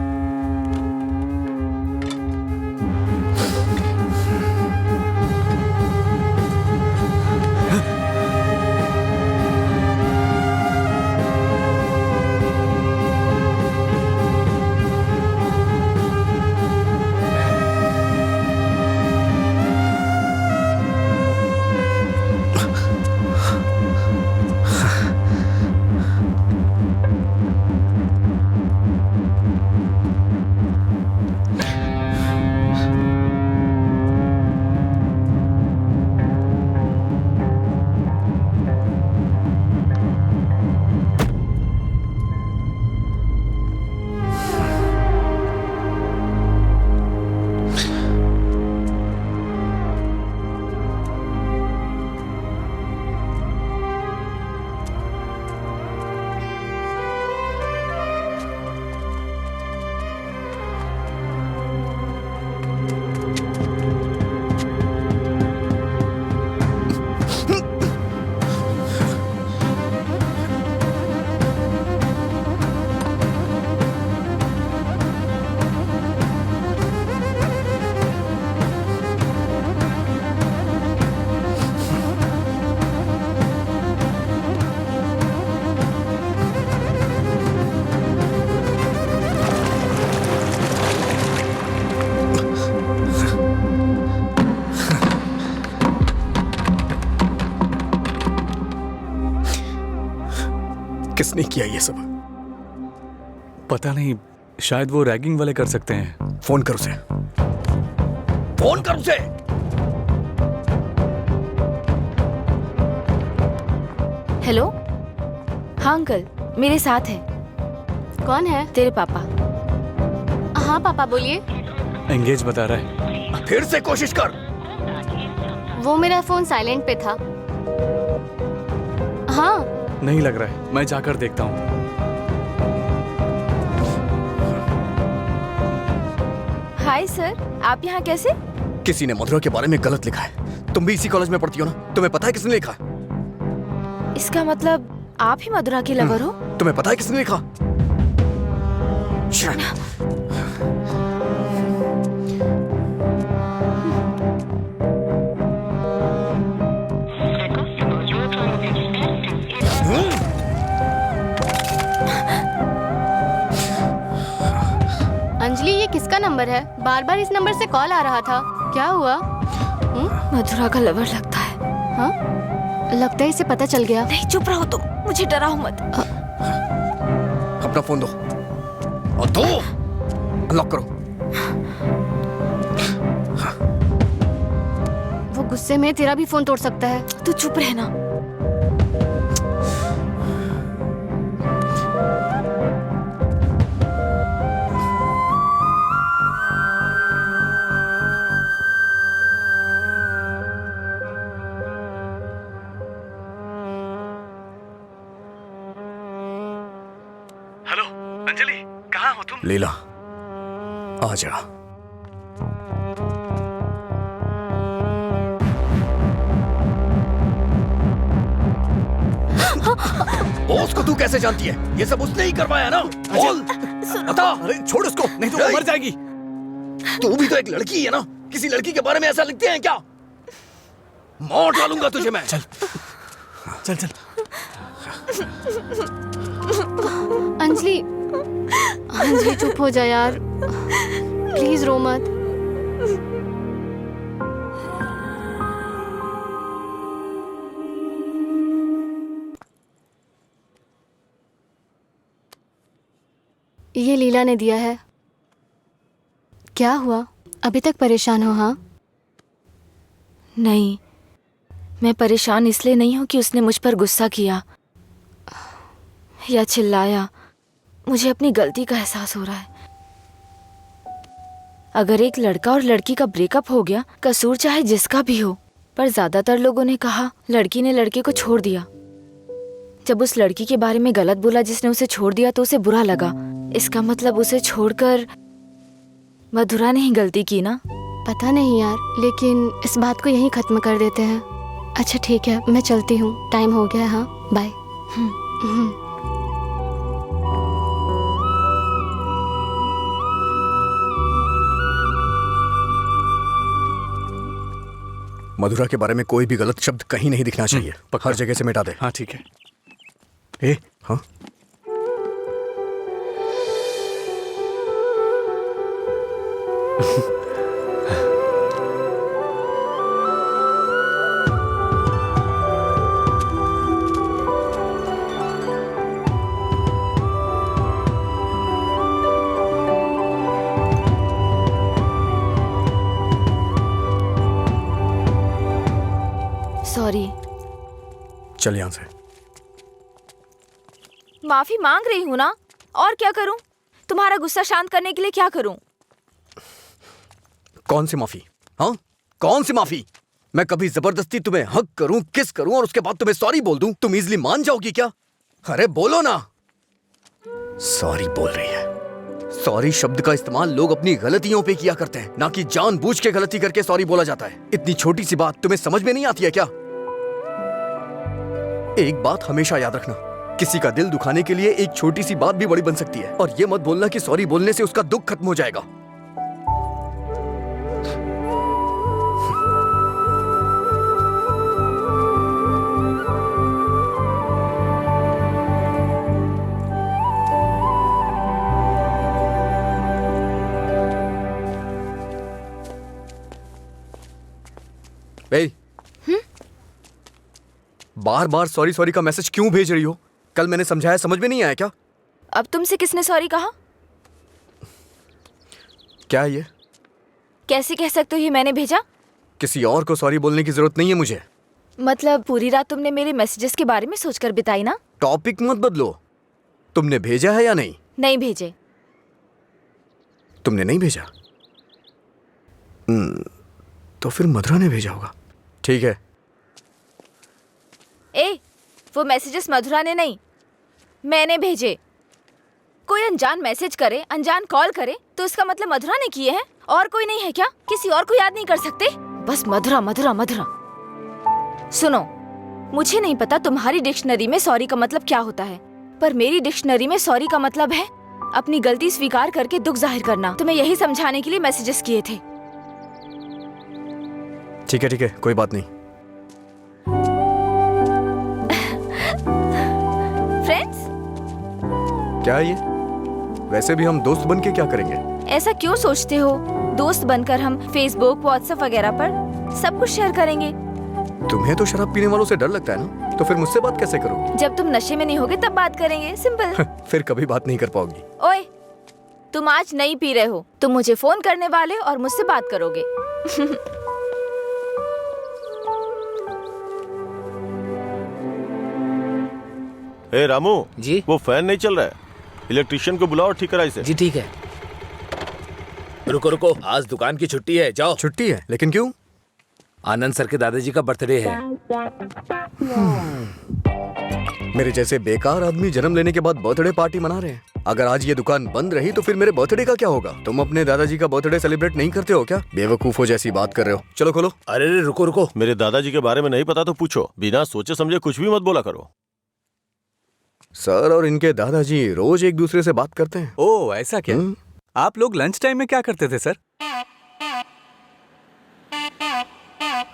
किसने किया ये सब? पता नहीं, शायद वो रैगिंग वाले कर सकते हैं। फोन कर उसे। फोन कर उसे। हेलो। हाँ अंकल, मेरे साथ है। कौन है? तेरे पापा। हाँ पापा बोलिए। एंगेज बता रहा है। फिर से कोशिश कर। वो मेरा फोन साइलेंट पे था। हाँ। नहीं लग रहा है, मैं जाकर देखता हूँ। हाय सर, आप यहाँ कैसे? किसी ने मधुरा के बारे में गलत लिखा है। तुम भी इसी कॉलेज में पढ़ती हो ना, तुम्हें पता है किसने लिखा? इसका मतलब आप ही मधुरा के लवर हो? तुम्हें पता है किसने लिखा? अंजलि, ये किसका नंबर है? बार बार इस नंबर से कॉल आ रहा था, क्या हुआ? मधुरा का लवर लगता है। हाँ, लगता है इसे पता चल गया। नहीं, चुप रहो तुम, मुझे डराओ मत। अपना फोन दो और दो, अनलॉक करो। वो गुस्से में तेरा भी फोन तोड़ सकता है। तू चुप रहना। हेलो अंजलि, कहाँ हो तुम? लीला, आ जा। बॉस को तू कैसे जानती है? ये सब उसने ही करवाया ना? बोल, बता। अरे छोड़ उसको, नहीं तो वो मर जाएगी। तू भी तो एक लड़की है ना? किसी लड़की के बारे में ऐसा लिखते हैं क्या? मार डालूंगा तुझे मैं। चल चल चल। अंजलि, अंजलि चुप हो जा यार, प्लीज रो मत। ये लीला ने दिया है। क्या हुआ, अभी तक परेशान हो? हाँ नहीं, मैं परेशान इसलिए नहीं हूँ कि उसने मुझ पर गुस्सा किया या चिल्लाया। मुझे अपनी गलती का एहसास हो रहा है। अगर एक लड़का और लड़की का ब्रेकअप हो गया, कसूर चाहे जिसका भी हो, पर ज्यादातर लोगों ने कहा लड़की ने लड़के को छोड़ दिया। जब उस लड़की के बारे में गलत बोला जिसने उसे छोड़ दिया तो उसे बुरा लगा। इसका मतलब उसे छोड़कर मधुरा ने ही गलती की ना? पता नहीं यार, लेकिन इस बात को यहीं खत्म कर देते हैं। अच्छा ठीक है, मैं चलती हूँ, टाइम हो गया है। हाँ बाय। मधुरा के बारे में कोई भी गलत शब्द कहीं नहीं दिखना चाहिए। हर जगह से मिटा दे। हाँ ठीक है। ए, हाँ सॉरी। चल यहाँ से। माफी मांग रही हूँ ना, और क्या करूँ? तुम्हारा गुस्सा शांत करने के लिए क्या करूँ? कौन सी माफी? हाँ, कौन सी माफी? मैं कभी जबरदस्ती तुम्हें हक करूं, किस करूं और उसके बाद तुम्हें सॉरी बोल दूं? तुम इजीली मान जाओगी क्या? अरे बोलो ना। सॉरी बोल रही है। सॉरी शब्द का इस्तेमाल लोग अपनी गलतियों पे किया करते हैं, ना कि जानबूझ के गलती करके सॉरी बोला जाता है। इतनी छोटी सी बात तुम्हें समझ में नहीं आती है क्या? एक बात हमेशा याद रखना, किसी का दिल दुखाने के लिए एक छोटी सी बात भी बड़ी बन सकती है। और ये मत बोलना कि सॉरी बोलने से उसका दुख खत्म हो जाएगा। बार बार सॉरी सॉरी का मैसेज क्यों भेज रही हो? कल मैंने समझाया, समझ में नहीं आया क्या? अब तुमसे किसने सॉरी कहा? क्या है ये? कैसे कह सकते हो ये मैंने भेजा? किसी और को सॉरी बोलने की जरूरत नहीं है मुझे। मतलब पूरी रात तुमने मेरे मैसेजेस के बारे में सोचकर बिताई ना? टॉपिक मत बदलो। तुमने भेजा है या नहीं? नहीं भेजे। तुमने नहीं भेजा? तो फिर मधुरा ने भेजा होगा। ठीक है। ए, वो मैसेजेस मधुरा ने नहीं, मैंने भेजे। कोई अनजान मैसेज करे, अनजान कॉल करे तो इसका मतलब मधुरा ने किए हैं? और कोई नहीं है क्या? किसी और को याद नहीं कर सकते? बस मधुरा मधुरा मधुरा। सुनो, मुझे नहीं पता तुम्हारी डिक्शनरी में सॉरी का मतलब क्या होता है, पर मेरी डिक्शनरी में सॉरी का मतलब है अपनी गलती स्वीकार करके दुख जाहिर करना। तुम्हें यही समझाने के लिए मैसेजेस किए थे। ठीक है, कोई बात नहीं। फ्रेंड्स? क्या है ये? वैसे भी हम दोस्त बन के क्या करेंगे? ऐसा क्यों सोचते हो? दोस्त बनकर हम फेसबुक, व्हाट्सएप वगैरह पर सब कुछ शेयर करेंगे। तुम्हें तो शराब पीने वालों से डर लगता है ना, तो फिर मुझसे बात कैसे करोगे? जब तुम नशे में नहीं होगे तब बात करेंगे, सिंपल। फिर कभी बात नहीं कर पाओगी। ओए, तुम आज नहीं पी रहे हो, तुम मुझे फोन करने वाले और मुझसे बात करोगे। ए रामू जी? वो फैन नहीं चल रहा है, इलेक्ट्रिशियन को बुलाओ और ठीक कराइए इसे। जी ठीक है। रुको रुको, आज दुकान की छुट्टी है, जाओ। छुट्टी है? लेकिन क्यों? आनंद सर के दादाजी का बर्थडे है। मेरे जैसे बेकार आदमी जन्म लेने के बाद बर्थडे पार्टी मना रहे हैं। अगर आज ये दुकान बंद रही तो फिर मेरे बर्थडे का क्या होगा? तुम अपने दादाजी का बर्थडे सेलिब्रेट नहीं करते हो क्या? बेवकूफों जैसी बात कर रहे हो। चलो खोलो। अरे रुको रुको, मेरे दादाजी के बारे में नहीं पता तो पूछो, बिना सोचे समझे कुछ भी मत बोला करो। सर और इनके दादाजी रोज एक दूसरे से बात करते हैं। ओह ऐसा क्या? आप लोग लंच टाइम में क्या करते थे सर?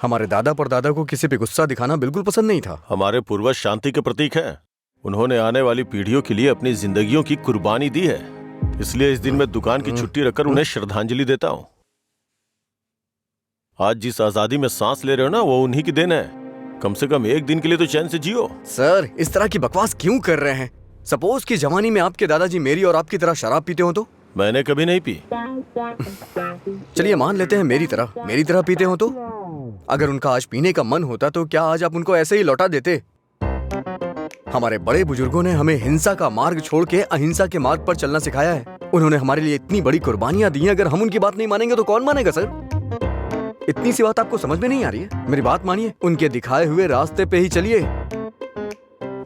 हमारे दादा परदादा को किसी पे गुस्सा दिखाना बिल्कुल पसंद नहीं था। हमारे पूर्वज शांति के प्रतीक हैं। उन्होंने आने वाली पीढ़ियों के लिए अपनी जिंदगियों की कुर्बानी दी है, इसलिए इस दिन मैं दुकान की छुट्टी रखकर उन्हें श्रद्धांजलि देता हूँ। आज जिस आजादी में सांस ले रहे हो ना, वो उन्हीं की देन है। कम से कम एक दिन के लिए तो चैन से जियो। सर, इस तरह की बकवास क्यों कर रहे हैं? सपोज कि जवानी में आपके दादाजी मेरी और आपकी तरह शराब पीते हो तो? मैंने कभी नहीं पी। चलिए मान लेते हैं मेरी तरह पीते हो तो? अगर उनका आज पीने का मन होता तो क्या आज आप उनको ऐसे ही लौटा देते? हमारे बड़े बुजुर्गों ने हमें हिंसा का मार्ग छोड़ के अहिंसा के मार्ग पर चलना सिखाया है। उन्होंने हमारे लिए इतनी बड़ी कुर्बानियां दी हैं, अगर हम उनकी बात नहीं मानेंगे तो कौन मानेगा सर? इतनी सी बात आपको समझ में नहीं आ रही है? मेरी बात मानिए, उनके दिखाए हुए रास्ते पे ही चलिए।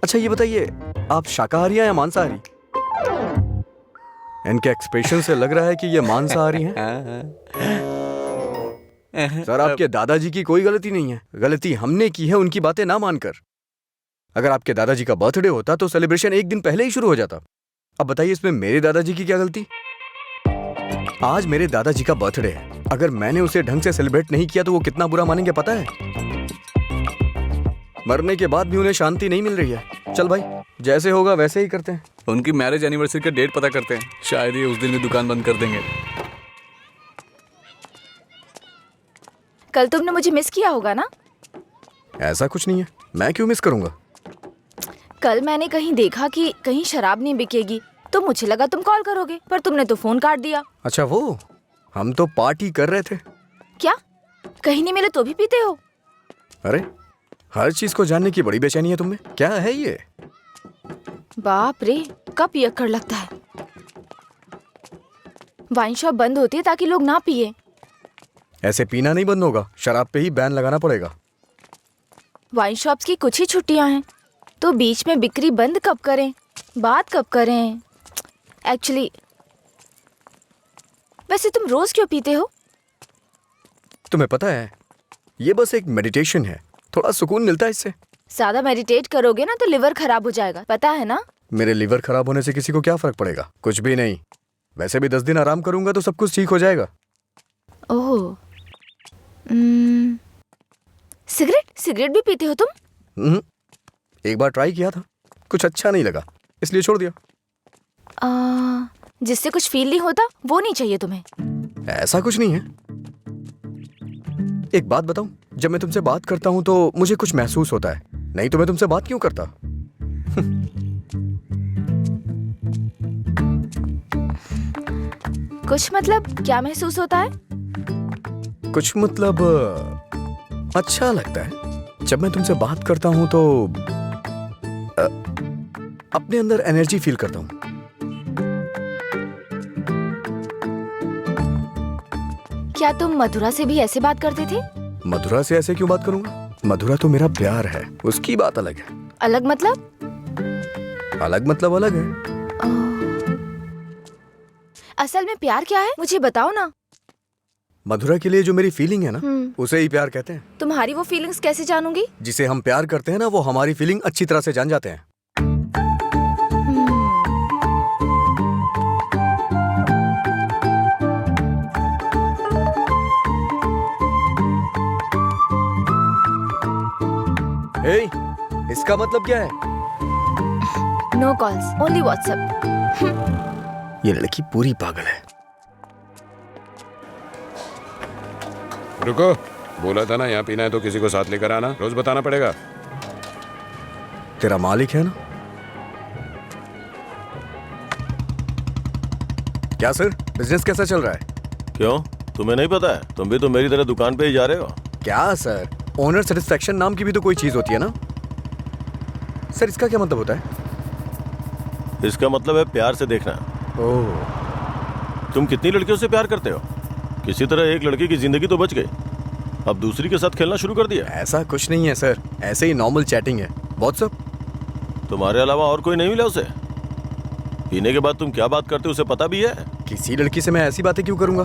अच्छा ये बताइए, आप शाकाहारी हैं या मांसाहारी? इनके एक्सप्रेशन से लग रहा है कि ये मांसाहारी हैं। सर आपके दादाजी की कोई गलती नहीं है, गलती हमने की है उनकी बातें ना मानकर। अगर आपके दादाजी का बर्थडे होता तो सेलिब्रेशन एक दिन पहले ही शुरू हो जाता। अब बताइए इसमें मेरे दादाजी की क्या गलती? आज मेरे दादाजी का बर्थडे है, अगर मैंने उसे ढंग से सेलिब्रेट नहीं किया तो वो कितना बुरा मानेंगे पता है? मरने के बाद भी उन्हें शांति नहीं मिल रही है। चल भाई, जैसे होगा वैसे ही करते हैं। उनकी मैरिज एनिवर्सरी का डेट पता करते हैं, शायद ये उस दिन भी दुकान बंद कर देंगे। कल तुमने मुझे मिस किया होगा ना? ऐसा कुछ नहीं है, मैं क्यों मिस करूंगा? कल मैंने कहीं देखा कि कहीं शराब नहीं बिकेगी, तो मुझे लगा तुम कॉल करोगे, पर तुमने तो फोन काट दिया। अच्छा वो, हम तो पार्टी कर रहे थे। क्या? कहीं नहीं मिले तो भी पीते हो? अरे हर चीज को जानने की बड़ी बेचैनी है तुम में। क्या है ये? बाप रे, कब पियक्कड़ लगता है। वाइन शॉप बंद होती है ताकि लोग ना पिए। ऐसे पीना नहीं बंद होगा, शराब पे ही बैन लगाना पड़ेगा। वाइन शॉप्स की कुछ ही छुट्टियां हैं, तो बीच में बिक्री बंद कब करें, बात कब करें? एक्चुअली वैसे तुम रोज क्यों पीते हो? तुम्हें पता है, ये बस एक मेडिटेशन है, थोड़ा सुकून मिलता है इससे। ज्यादा मेडिटेट करोगे ना तो लिवर खराब हो जाएगा, पता है ना? मेरे लिवर खराब होने से किसी को क्या फर्क पड़ेगा? कुछ भी नहीं। वैसे भी 10 दिन आराम करूंगा तो सब कुछ ठीक हो जाएगा। ओह, सिगरेट भी पीते हो तुम? एक बार ट्राई किया था, कुछ अच्छा नहीं लगा, इसलिए छोड़ दिया। जिससे कुछ फील नहीं होता वो नहीं चाहिए तुम्हें? ऐसा कुछ नहीं है। एक बात बताऊं, जब मैं तुमसे बात करता हूं तो मुझे कुछ महसूस होता है, नहीं तो मैं तुमसे बात क्यों करता? कुछ मतलब क्या महसूस होता है? कुछ मतलब अच्छा लगता है। जब मैं तुमसे बात करता हूं तो अपने अंदर एनर्जी फील करता हूं। क्या तुम मधुरा से भी ऐसे बात करते थे? मधुरा से ऐसे क्यों बात करूंगा? मधुरा तो मेरा प्यार है, उसकी बात अलग है। अलग मतलब? अलग मतलब अलग है। असल में प्यार क्या है, मुझे बताओ ना। मधुरा के लिए जो मेरी फीलिंग है ना, उसे ही प्यार कहते हैं। तुम्हारी वो फीलिंग्स कैसे जानूंगी? जिसे हम प्यार करते हैं ना, वो हमारी फीलिंग अच्छी तरह से जान जाते हैं। हे, इसका मतलब क्या है? No calls, only WhatsApp. ये लड़की पूरी पागल है। रुको, बोला था ना यहाँ पीना है तो किसी को साथ लेकर आना, रोज बताना पड़ेगा। तेरा मालिक है ना? क्या सर, बिजनेस कैसा चल रहा है? क्यों, तुम्हें नहीं पता है? तुम भी तो मेरी तरह दुकान पे ही जा रहे हो। क्या सर, ओनर सेटिस्फेक्शन नाम की भी तो कोई चीज होती है ना? सर इसका क्या मतलब होता है? इसका मतलब है प्यार से देखना। ओह, तुम कितनी लड़कियों से प्यार करते हो? किसी तरह एक लड़की की जिंदगी तो बच गई, अब दूसरी के साथ खेलना शुरू कर दिया। ऐसा कुछ नहीं है सर, ऐसे ही नॉर्मल चैटिंग है। व्हाट्सएप? तुम्हारे अलावा और कोई नहीं मिला उसे? पीने के बाद तुम क्या बात करते हो उसे पता भी है? किसी लड़की से मैं ऐसी बातें क्यों करूंगा?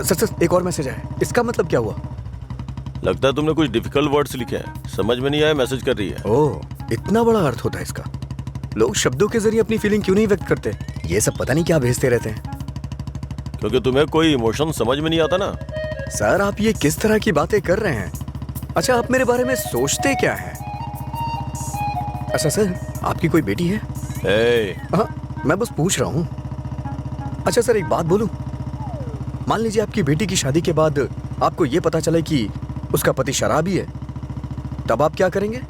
सर एक और मैसेज है, इसका मतलब क्या हुआ? लगता है तुमने कुछ डिफिकल्ट वर्ड्स लिखे हैं, समझ में नहीं आया, मैसेज कर रही है। ओह, इतना बड़ा अर्थ होता है इसका। लोग शब्दों के जरिए अपनी फीलिंग क्यों नहीं व्यक्त करते? ये सब पता नहीं क्या भेजते रहते हैं। क्योंकि तुम्हें कोई इमोशन समझ में नहीं आता ना। सर आप ये किस तरह की बातें कर रहे हैं? अच्छा आप मेरे बारे में सोचते क्या हैं? अच्छा सर, आपकी कोई बेटी है? हाँ, मैं बस पूछ रहा हूँ। अच्छा सर एक बात बोलूं, मान लीजिए आपकी बेटी की शादी के बाद आपको ये पता चले कि उसका पति शराबी है, तब आप क्या करेंगे?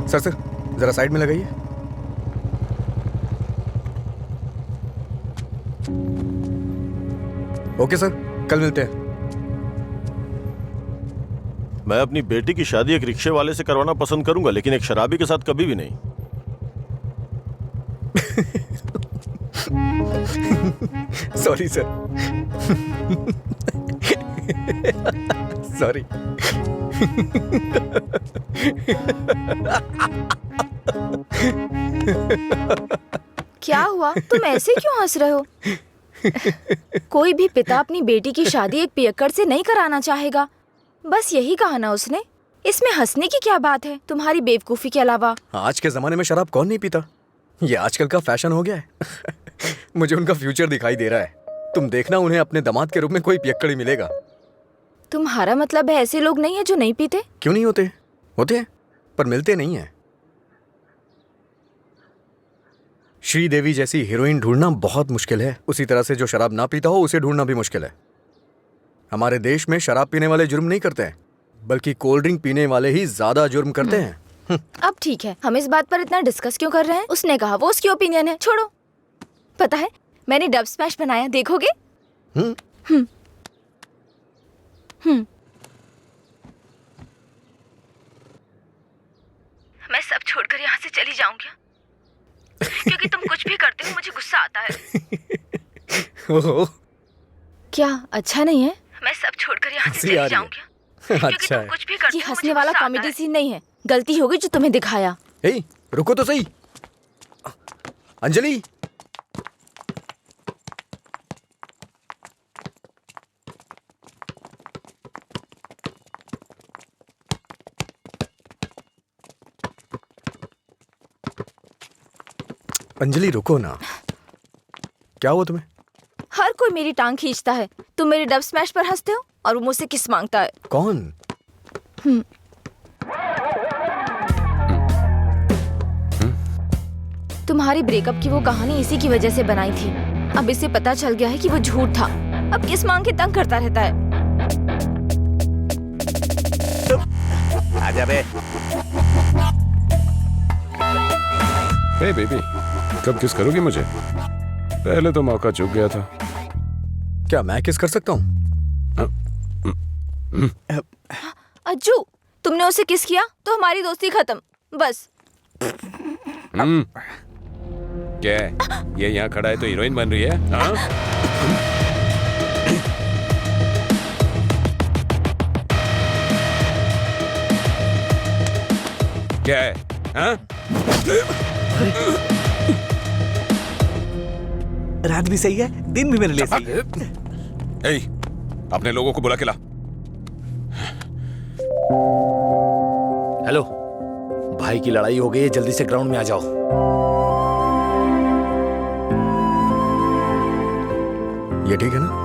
सर जरा साइड में लगाइए। ओके सर, कल मिलते हैं। मैं अपनी बेटी की शादी एक रिक्शे वाले से करवाना पसंद करूंगा, लेकिन एक शराबी के साथ कभी भी नहीं। Sorry sir. सॉरी। क्या हुआ, तुम ऐसे क्यों हंस रहे हो? कोई भी पिता अपनी बेटी की शादी एक पियक्कड़ से नहीं कराना चाहेगा। बस यही कहा ना उसने। इसमें हंसने की क्या बात है तुम्हारी बेवकूफी के अलावा? आज के जमाने में शराब कौन नहीं पीता? ये आजकल का फैशन हो गया है। मुझे उनका फ्यूचर दिखाई दे रहा है। तुम देखना, उन्हें अपने दामाद के रूप में कोई पियक्कड़ ही मिलेगा। तुम्हारा मतलब है ऐसे लोग नहीं है जो नहीं पीते? क्यों नहीं होते? होते हैं, पर मिलते नहीं हैं। श्रीदेवी जैसी हीरोइन ढूंढना बहुत मुश्किल है। उसी तरह से जो शराब ना पीता हो उसे ढूंढना भी मुश्किल है। हमारे देश में शराब पीने वाले जुर्म नहीं करते हैं, बल्कि कोल्ड ड्रिंक पीने वाले ही ज्यादा जुर्म करते हैं। अब ठीक है, हम इस बात पर इतना डिस्कस क्यों कर रहे हैं? उसने कहा, वो उसकी ओपिनियन है, छोड़ो। पता है मैंने डब स्मैश बनाया, देखोगे? मैं सब छोड़कर यहाँ से चली जाऊंगी क्योंकि तुम कुछ भी करते हो मुझे गुस्सा आता है। ओह, क्या अच्छा नहीं है? मैं सब छोड़कर यहाँ से चली जाऊंगी क्योंकि अच्छा तुम कुछ भी करते हो। ये हंसने वाला कॉमेडी सीन नहीं है, गलती होगी जो तुम्हें दिखाया। हे, रुको तो सही। अंजलि, अंजलि रुको ना। क्या हुआ तुम्हें? हर कोई मेरी टांग खींचता है। तुम मेरे डब स्मैश पर हंसते हो और वो मुझसे किस मांगता है। कौन? तुम्हारी ब्रेकअप की वो कहानी इसी की वजह से बनाई थी। अब इसे पता चल गया है कि वो झूठ था। अब किस मांग के तंग करता रहता है। आजा बे। हे बेबी, कब किस करोगी मुझे? पहले तो मौका चूक गया था। क्या मैं किस कर सकता हूँ? अज्जू, तुमने उसे किस किया तो हमारी दोस्ती खत्म, बस। क्या है? ये यहाँ खड़ा है तो हीरोइन बन रही है? हाँ? क्या है? हाँ? रात भी सही है, दिन भी मेरे लिए सही है। ए, अपने लोगों को बुला के ला। हेलो, भाई की लड़ाई हो गई है, जल्दी से ग्राउंड में आ जाओ। ये ठीक है ना?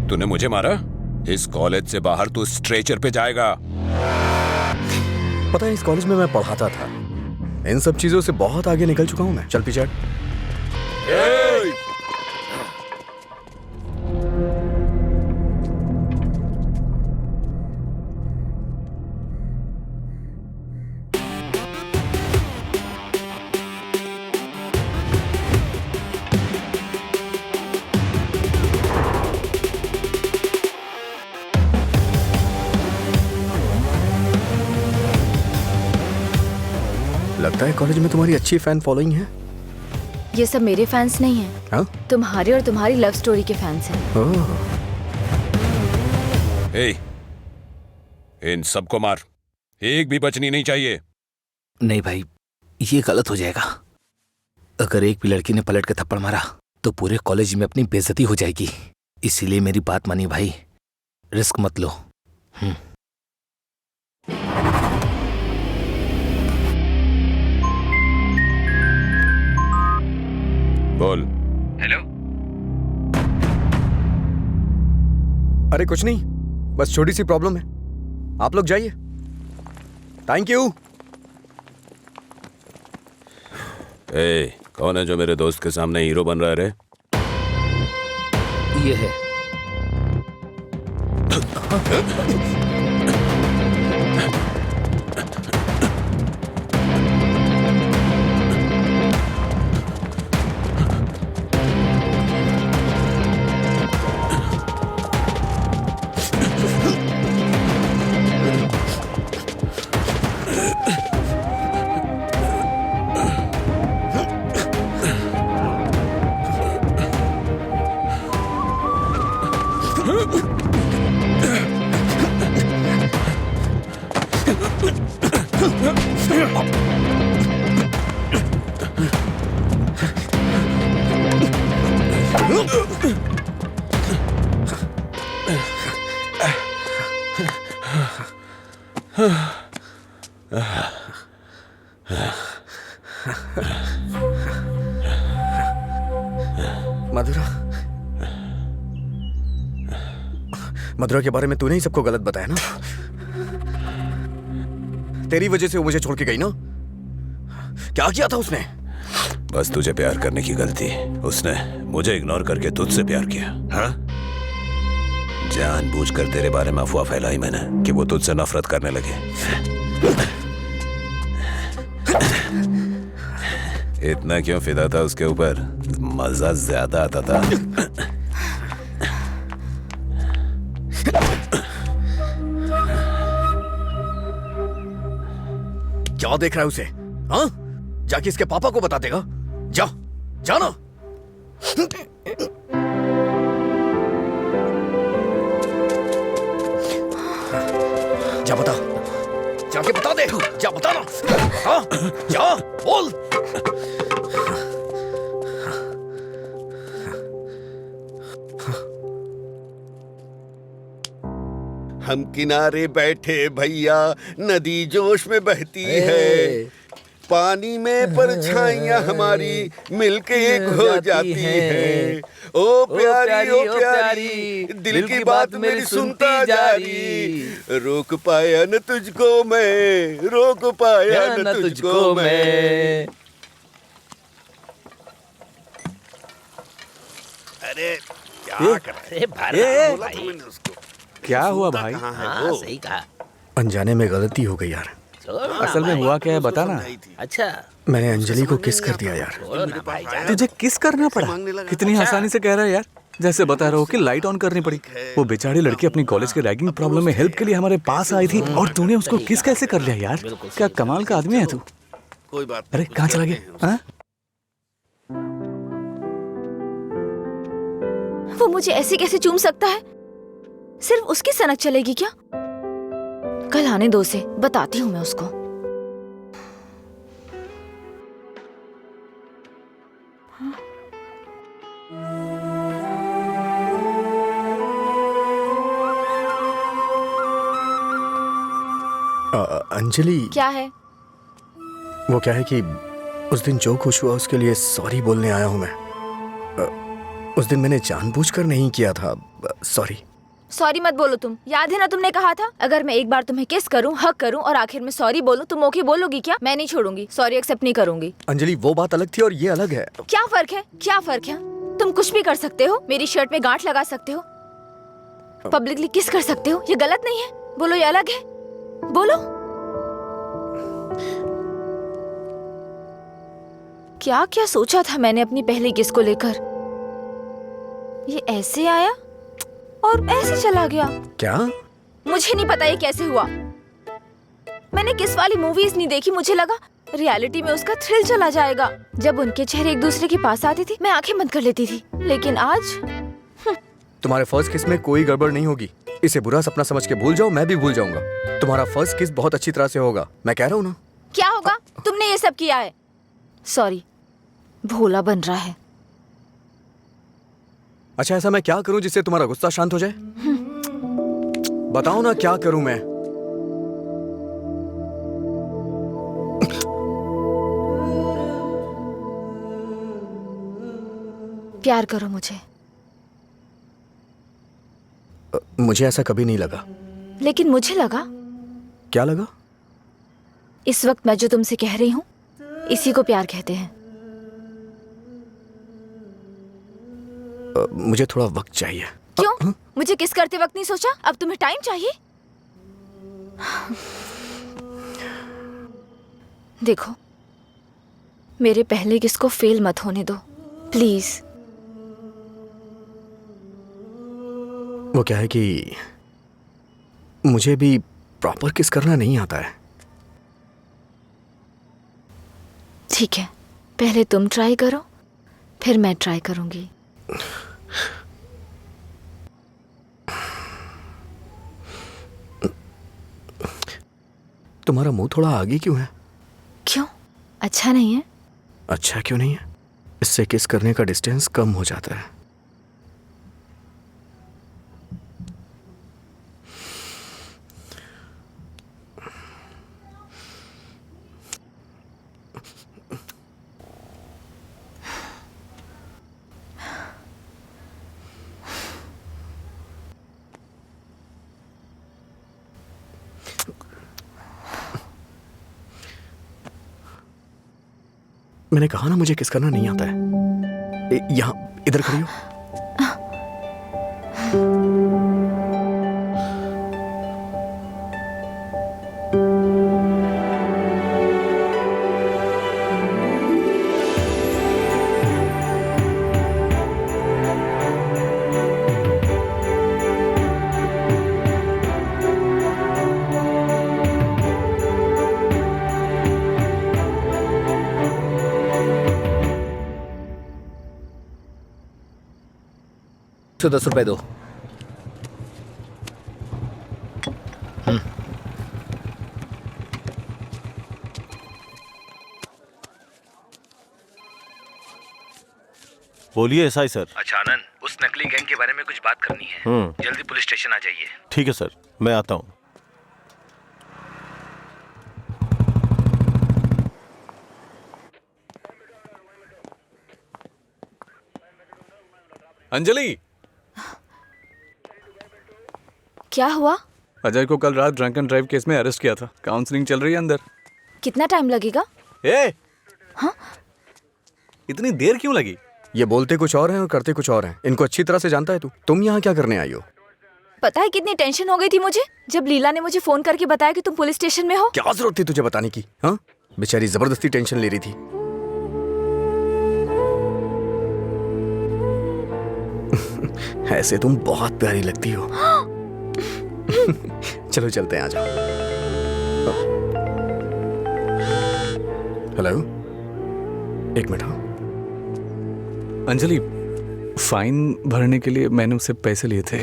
तूने मुझे मारा? इस कॉलेज से बाहर तू स्ट्रेचर पे जाएगा। पता है, इस कॉलेज में मैं पढ़ाता था। इन सब चीजों से बहुत आगे निकल चुका हूं मैं। चल पीछे हट। लगता है कॉलेज में तुम्हारी अच्छी फैन फॉलोइंग है। ये सब मेरे फैंस नहीं हैं। हाँ? तुम्हारे और तुम्हारी लव स्टोरी के फैंस हैं। ओह। ए, इन सबको मार, एक भी बचनी नहीं चाहिए। नहीं भाई, ये गलत हो जाएगा। अगर एक भी लड़की ने पलट के थप्पड़ मारा तो पूरे कॉलेज में अपनी बेइज्जती हो जाएगी। इसीलिए मेरी बात मानिए भाई, रिस्क मत लो। बोल। हेलो। अरे कुछ नहीं, बस छोटी सी प्रॉब्लम है। आप लोग जाइए। Thank you. ए, कौन है जो मेरे दोस्त के सामने हीरो बन रहा है रे? ये है। मधुरा, मधुरा के बारे में तूने ही सबको गलत बताया ना? तेरी वजह से वो मुझे छोड़ के गई ना? क्या किया था उसने? बस तुझे प्यार करने की गलती। उसने मुझे इग्नोर करके तुझसे प्यार किया। हाँ, जानबूझकर तेरे बारे में अफवाह फैलाई मैंने कि वो तुझसे नफरत करने लगे। इतना क्यों फिदा था उसके ऊपर? मजा ज्यादा आता था। क्या देख रहा है उसे? हाँ, जाके इसके पापा को बता देगा। जा, जाना। जा बता, जाके बता दे। जा बता ना। हाँ, जा बोल। हम किनारे बैठे भैया, नदी जोश में बहती है, पानी में परछाइयां हमारी मिलके एक हो जाती है। ओ प्यारी ओ प्यारी, दिल की बात मेरी सुनता जा रही, रोक पाया न तुझको मैं, रोक पाया न तुझको मैं। अरे क्या कर रहे हैं? बोला था मैंने उसको। क्या हुआ भाई? हाँ, सही कहा। अनजाने में गलती हो गई यार। असल में हुआ क्या है बता ना। अच्छा, मैंने अंजलि को किस कर दिया यार। तुझे किस करना पड़ा? कितनी आसानी से कह रहा है यार, जैसे बता रहा हो कि लाइट ऑन करनी पड़ी। वो बेचारी लड़की अपनी कॉलेज के रैगिंग प्रॉब्लम में हेल्प के लिए हमारे पास आई थी और तूने उसको किस कैसे कर लिया यार? क्या कमाल का आदमी है तू। कोई बात। अरे कहाँ चला गया? हाँ? वो मुझे ऐसे कैसे चूम सकता है? सिर्फ उसकी सनक चलेगी क्या? कल आने दो से, बताती हूँ मैं उसको। अंजलि, क्या है? वो क्या है कि उस दिन जो कुछ हुआ उसके लिए सॉरी बोलने आया हूँ मैं। उस दिन मैंने जानबूझकर नहीं किया था। सॉरी। सॉरी मत बोलो तुम। याद है ना तुमने कहा था अगर मैं एक बार तुम्हें किस करूं, हक करूं और आखिर में सॉरी बोलूं, तुम ओके बोलोगी क्या? मैं नहीं छोड़ूंगी, सॉरी एक्सेप्ट नहीं करूंगी। अंजलि, वो बात अलग थी और ये अलग है। क्या फर्क है? क्या फर्क है? तुम कुछ भी कर सकते हो, मेरी शर्ट में गांठ लगा सकते हो, पब्लिकली किस कर सकते हो, ये गलत नहीं है। बोलो ये अलग है, बोलो। क्या क्या सोचा था मैंने अपनी पहली किस को लेकर। ये ऐसे आया और ऐसे चला गया। क्या? मुझे नहीं पता ये कैसे हुआ। मैंने किस वाली मूवीज नहीं देखी, मुझे लगा रियलिटी में उसका थ्रिल चला जाएगा। जब उनके चेहरे एक दूसरे के पास आते थे मैं आंखें बंद कर लेती थी, लेकिन आज तुम्हारे फर्स्ट किस में कोई गड़बड़ नहीं होगी। इसे बुरा सपना समझ के भूल जाओ, मैं भी भूल जाऊंगा। तुम्हारा फर्स्ट किस बहुत अच्छी तरह से होगा, मैं कह रहा हूँ ना। क्या होगा? तुमने ये सब किया है। सॉरी, भोला बन रहा है। अच्छा, ऐसा मैं क्या करूं जिससे तुम्हारा गुस्सा शांत हो जाए? बताओ ना, क्या करूं मैं? प्यार करो मुझे। मुझे ऐसा कभी नहीं लगा। लेकिन मुझे लगा। क्या लगा? इस वक्त मैं जो तुमसे कह रही हूँ इसी को प्यार कहते हैं। मुझे थोड़ा वक्त चाहिए। क्यों? मुझे किस करते वक्त नहीं सोचा? अब तुम्हें टाइम चाहिए? देखो, मेरे पहले किस को फेल मत होने दो, प्लीज। वो क्या है कि मुझे भी प्रॉपर किस करना नहीं आता है। ठीक है, पहले तुम ट्राई करो, फिर मैं ट्राई करूंगी। तुम्हारा मुंह थोड़ा आगे क्यों है? क्यों? अच्छा नहीं है? अच्छा क्यों नहीं है? इससे किस करने का डिस्टेंस कम हो जाता है। मैंने कहा ना मुझे किस करना नहीं आता है। यहाँ इधर खड़ी हो। तो 10 रुपए दो। बोलिए एसआई सर। अच्छा आनंद, उस नकली गैंग के बारे में कुछ बात करनी है। जल्दी पुलिस स्टेशन आ जाइए। ठीक है सर, मैं आता हूँ। अंजलि, क्या हुआ? अजय को कल रात ड्रंक एंड ड्राइव केस में अरेस्ट किया था। काउंसलिंग चल रही है अंदर। कितना टाइम लगेगा? हाँ? इतनी देर क्यों लगी? ये बोलते कुछ और हैं और करते कुछ और हैं। इनको अच्छी तरह से जानता है तू। तुम यहाँ क्या करने आई हो? पता है कितनी टेंशन हो गई थी मुझे जब लीला ने मुझे फोन करके बताया कि तुम पुलिस स्टेशन में हो। क्या जरूरत थी तुझे बताने की? हाँ, बेचारी जबरदस्ती टेंशन ले रही थी। ऐसे तुम बहुत प्यारी लगती हो। चलो चलते हैं, आ जाओ। हेलो, एक मिनट। अंजलि, फाइन भरने के लिए मैंने उससे पैसे लिए थे।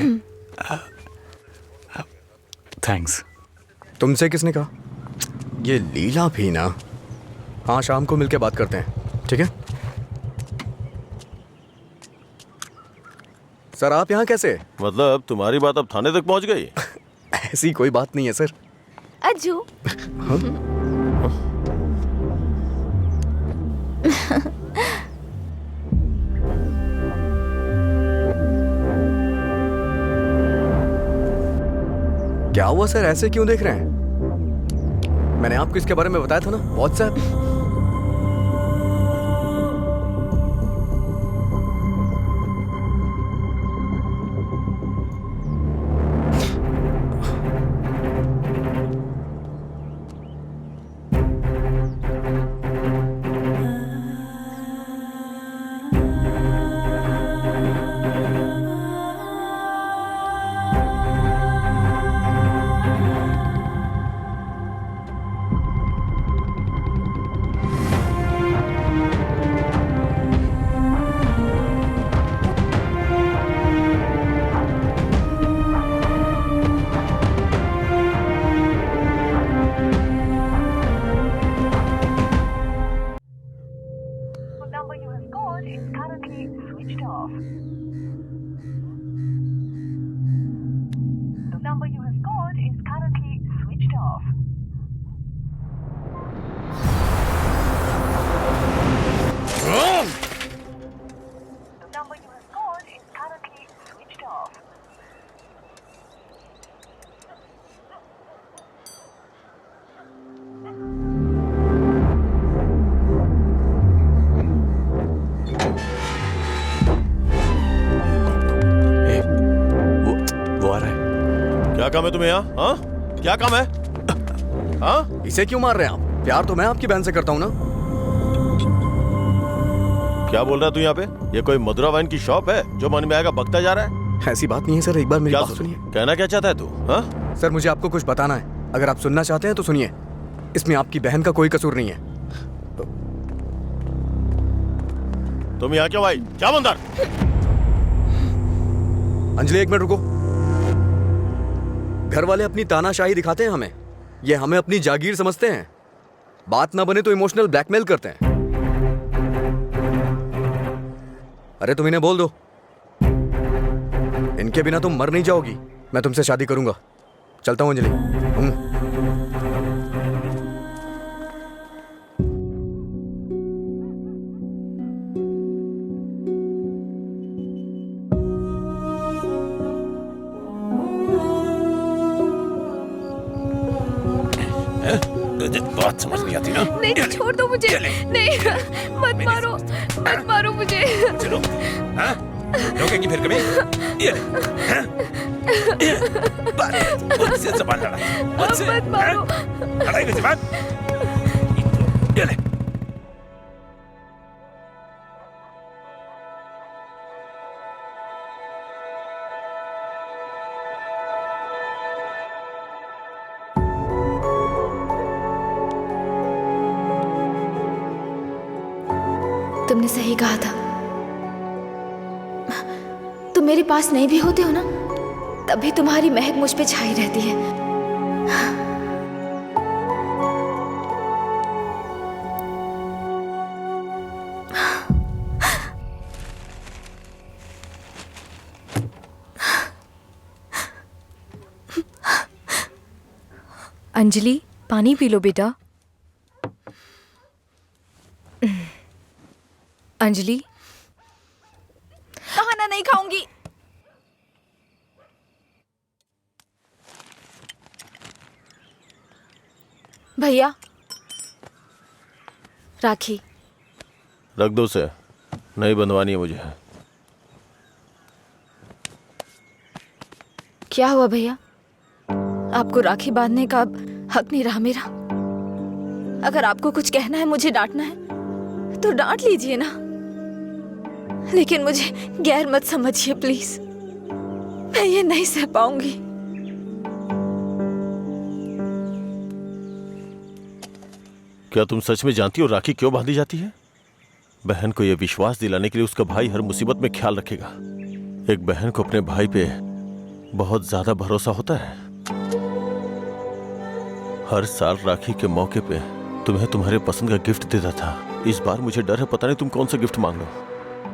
थैंक्स। तुमसे किसने कहा? ये लीला भी ना। हाँ, शाम को मिलके बात करते हैं, ठीक है? सर, आप यहाँ कैसे? मतलब तुम्हारी बात अब थाने तक पहुंच गई? ऐसी कोई बात नहीं है सर। अज्जू। हाँ? क्या हुआ सर, ऐसे क्यों देख रहे हैं? मैंने आपको इसके बारे में बताया था ना, व्हाट्सएप। काम है तुम्हें यहाँ? हाँ, क्या काम है? हाँ, इसे क्यों मार रहे हैं आप? प्यार तो मैं आपकी बहन से करता हूँ ना। क्या बोल रहा है तू यहाँ पे? ये कोई मधुरा वाइन की शॉप है जो मन में आएगा बकता जा रहा है? ऐसी बात नहीं है सर, एक बार मेरी क्या बात सुनिए। कहना क्या चाहता है तू? हाँ सर मुझे आपको कुछ बताना है, अगर आप सुनना चाहते हैं तो सुनिए। इसमें आपकी बहन का कोई कसूर नहीं है। तुम यहाँ क्यों आई? क्या बंदर? अंजलि एक मिनट रुको। घर वाले अपनी तानाशाही दिखाते हैं हमें, ये हमें अपनी जागीर समझते हैं। बात ना बने तो इमोशनल ब्लैकमेल करते हैं। अरे तुम इन्हें बोल दो, इनके बिना तुम मर नहीं जाओगी। मैं तुमसे शादी करूंगा। चलता हूं अंजलि। बात समझ नहीं आती ना? नहीं छोड़ दो मुझे, नहीं मत मारो मुझे। चलो, हाँ? रोकेंगी फिर कभी? ये ले, हाँ? मुझसे ज़बान लड़ा, मुझसे, मत मारो। लड़ाई में ज़बान? ये ले। तुमने सही कहा था। तुम मेरे पास नहीं भी होते हो ना, तभी तुम्हारी महक मुझ पे छाई रहती है। अंजलि, पानी पी लो बेटा। अंजलि, खाना नहीं खाऊंगी। भैया, राखी रख दो उसे, नहीं बंधवानी है मुझे। क्या हुआ भैया? आपको राखी बांधने का अब हक नहीं रहा मेरा? अगर आपको कुछ कहना है, मुझे डांटना है तो डांट लीजिए ना, लेकिन मुझे गैर मत समझिए प्लीज। मैं ये नहीं सह पाऊंगी। क्या तुम सच में जानती हो राखी क्यों बांधी जाती है? बहन को यह विश्वास दिलाने के लिए उसका भाई हर मुसीबत में ख्याल रखेगा। एक बहन को अपने भाई पे बहुत ज्यादा भरोसा होता है। हर साल राखी के मौके पे तुम्हें तुम्हारे पसंद का गिफ्ट देता था। इस बार मुझे डर है, पता नहीं तुम कौन सा गिफ्ट मांग लो।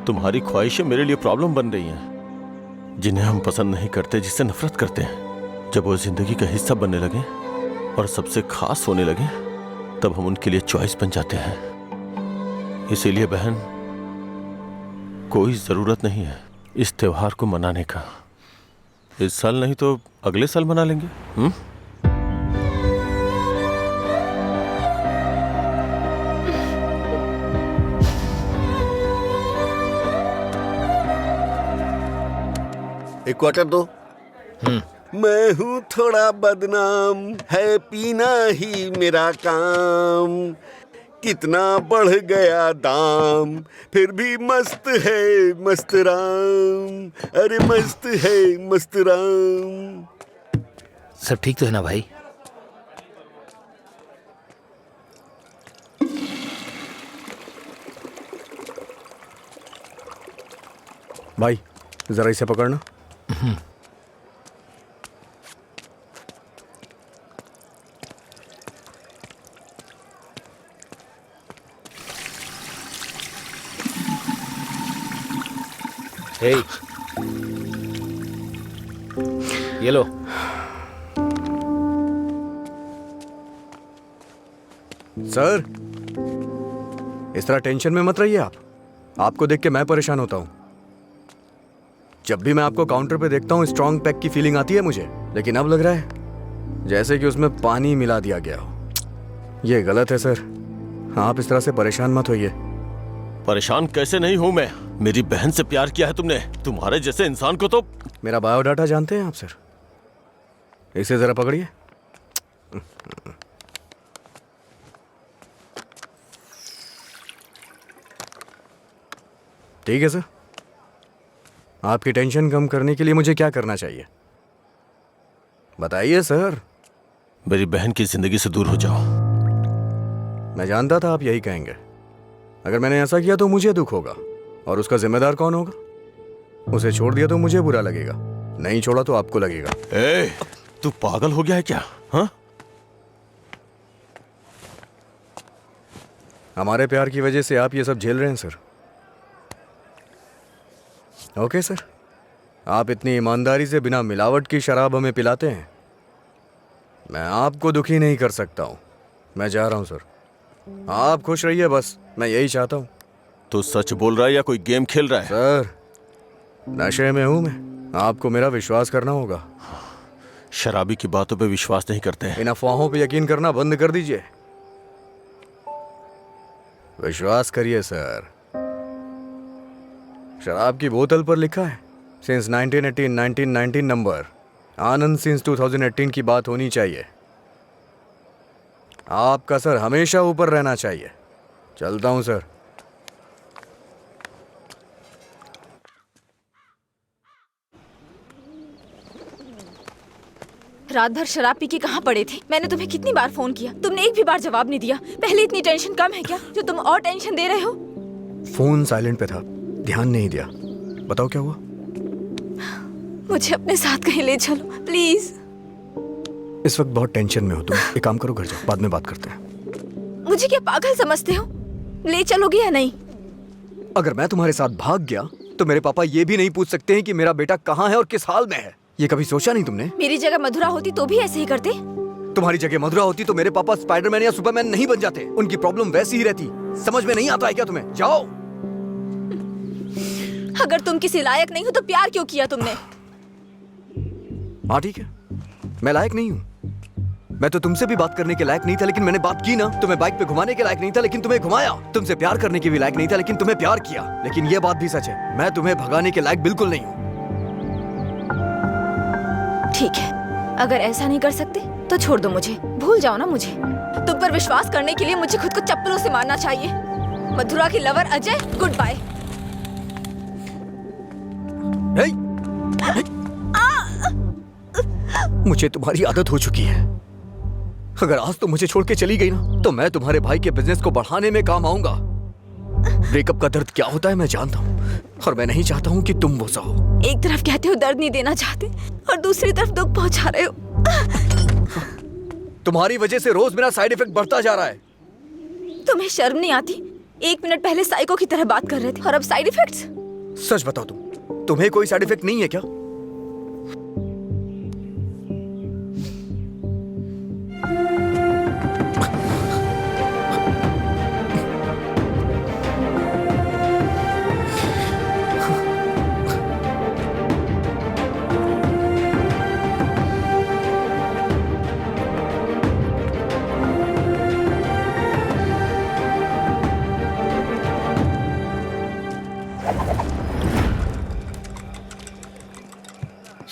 तुम्हारी ख्वाहिशें मेरे लिए प्रॉब्लम बन रही हैं, जिन्हें हम पसंद नहीं करते, जिससे नफरत करते हैं। जब वो जिंदगी का हिस्सा बनने लगे और सबसे खास होने लगे, तब हम उनके लिए चॉइस बन जाते हैं। इसीलिए बहन, कोई जरूरत नहीं है इस त्योहार को मनाने का। इस साल नहीं तो अगले साल मना लेंगे। एक क्वार्टर दो। मैं हूँ थोड़ा बदनाम, है पीना ही मेरा काम। कितना बढ़ गया दाम, फिर भी मस्त है मस्त राम। अरे मस्त है मस्त राम। सब ठीक तो है ना भाई? भाई जरा इसे पकड़ना। हे, ये लो। सर, इस तरह टेंशन में मत रहिए आप। आपको देख के मैं परेशान होता हूं। जब भी मैं आपको काउंटर पे देखता हूँ, स्ट्रॉन्ग पैक की फीलिंग आती है मुझे, लेकिन अब लग रहा है जैसे कि उसमें पानी मिला दिया गया हो। ये गलत है सर, आप इस तरह से परेशान मत होइए। परेशान कैसे नहीं हूं मैं? मेरी बहन से प्यार किया है तुमने। तुम्हारे जैसे इंसान को तो। मेरा बायोडाटा जानते हैं आप सर? इसे जरा पकड़िए। ठीक है सर, आपकी टेंशन कम करने के लिए मुझे क्या करना चाहिए बताइए सर। मेरी बहन की जिंदगी से दूर हो जाओ। मैं जानता था आप यही कहेंगे। अगर मैंने ऐसा किया तो मुझे दुख होगा, और उसका जिम्मेदार कौन होगा? उसे छोड़ दिया तो मुझे बुरा लगेगा, नहीं छोड़ा तो आपको लगेगा। ए, तू पागल हो गया है क्या? हाँ? हमारे प्यार की वजह से आप ये सब झेल रहे हैं सर। ओके सर, आप इतनी ईमानदारी से बिना मिलावट की शराब हमें पिलाते हैं, मैं आपको दुखी नहीं कर सकता हूं। मैं जा रहा हूं सर, आप खुश रहिए बस, मैं यही चाहता हूं। तू सच बोल रहा है या कोई गेम खेल रहा है? सर, नशे में हूं मैं, आपको मेरा विश्वास करना होगा। शराबी की बातों पे विश्वास नहीं करते। इन अफवाहों पे यकीन करना बंद कर दीजिए, विश्वास करिए सर। शराब की बोतल पर लिखा है सिंस 1918 नंबर, आनंद सिंस 2018 की बात होनी चाहिए। आपका सर हमेशा ऊपर रहना चाहिए। चलता हूं सर। रात भर शराब पी के कहाँ पड़े थे? मैंने तुम्हें कितनी बार फोन किया, तुमने एक भी बार जवाब नहीं दिया। पहले इतनी टेंशन कम है क्या जो तुम और टेंशन दे रहे हो? फोन साइलेंट पे था, ध्यान नहीं दिया। बताओ क्या हुआ? मुझे अपने साथ कहीं ले चलो प्लीज। इस वक्त बहुत टेंशन में हो तुम, एक काम करो घर जाओ, बाद में बात करते हैं। मुझे क्या पागल समझते हो? ले चलोगे या नहीं? अगर मैं तुम्हारे साथ भाग गया तो मेरे पापा ये भी नहीं पूछ सकते हैं कि मेरा बेटा कहाँ है और किस हाल में है। ये कभी सोचा नहीं तुमने? मेरी जगह मधुरा होती तो भी ऐसे ही करते। तुम्हारी जगह मधुरा होती तो मेरे पापा स्पाइडरमैन या सुपरमैन नहीं बन जाते। उनकी प्रॉब्लम वैसी ही रहती। समझ में नहीं आता है क्या तुम्हें? जाओ। अगर तुम किसी लायक नहीं हो तो प्यार क्यों किया तुमने? हाँ ठीक है, मैं लायक नहीं हूँ। मैं तो तुमसे भी बात करने के लायक नहीं था, लेकिन मैंने बात की ना। तुम्हें बाइक पे घुमाने के लायक नहीं था, लेकिन तुम्हें घुमाया। तुमसे प्यार करने के भी लायक नहीं था, लेकिन तुम्हें प्यार किया। लेकिन ये बात भी सच है, मैं तुम्हें भगाने के लायक बिल्कुल नहीं हूँ। ठीक है, अगर ऐसा नहीं कर सकते तो छोड़ दो मुझे, भूल जाओ ना मुझे। तुम पर विश्वास करने के लिए मुझे खुद को चप्पलों से मारना चाहिए। मधुरा की लवर अजय, गुड बाय। मुझे तुम्हारी आदत हो चुकी है। अगर आज तुम मुझे छोड़ के चली गई ना तो मैं तुम्हारे भाई के बिजनेस को बढ़ाने में काम आऊंगा। ब्रेकअप का दर्द क्या होता है मैं जानता हूँ, और मैं नहीं चाहता हूँ कि तुम वो सहो। एक तरफ कहते हो दर्द नहीं देना चाहते और दूसरी तरफ दुख पहुंचा रहे हो। तुम्हारी वजह से रोज मेरा साइड इफेक्ट बढ़ता जा रहा है। तुम्हें शर्म नहीं आती? 1 मिनट पहले साइको की तरह बात कर रहे थे और अब साइड इफेक्ट्स। सच बताओ तुम्हें कोई साइड इफेक्ट नहीं है क्या?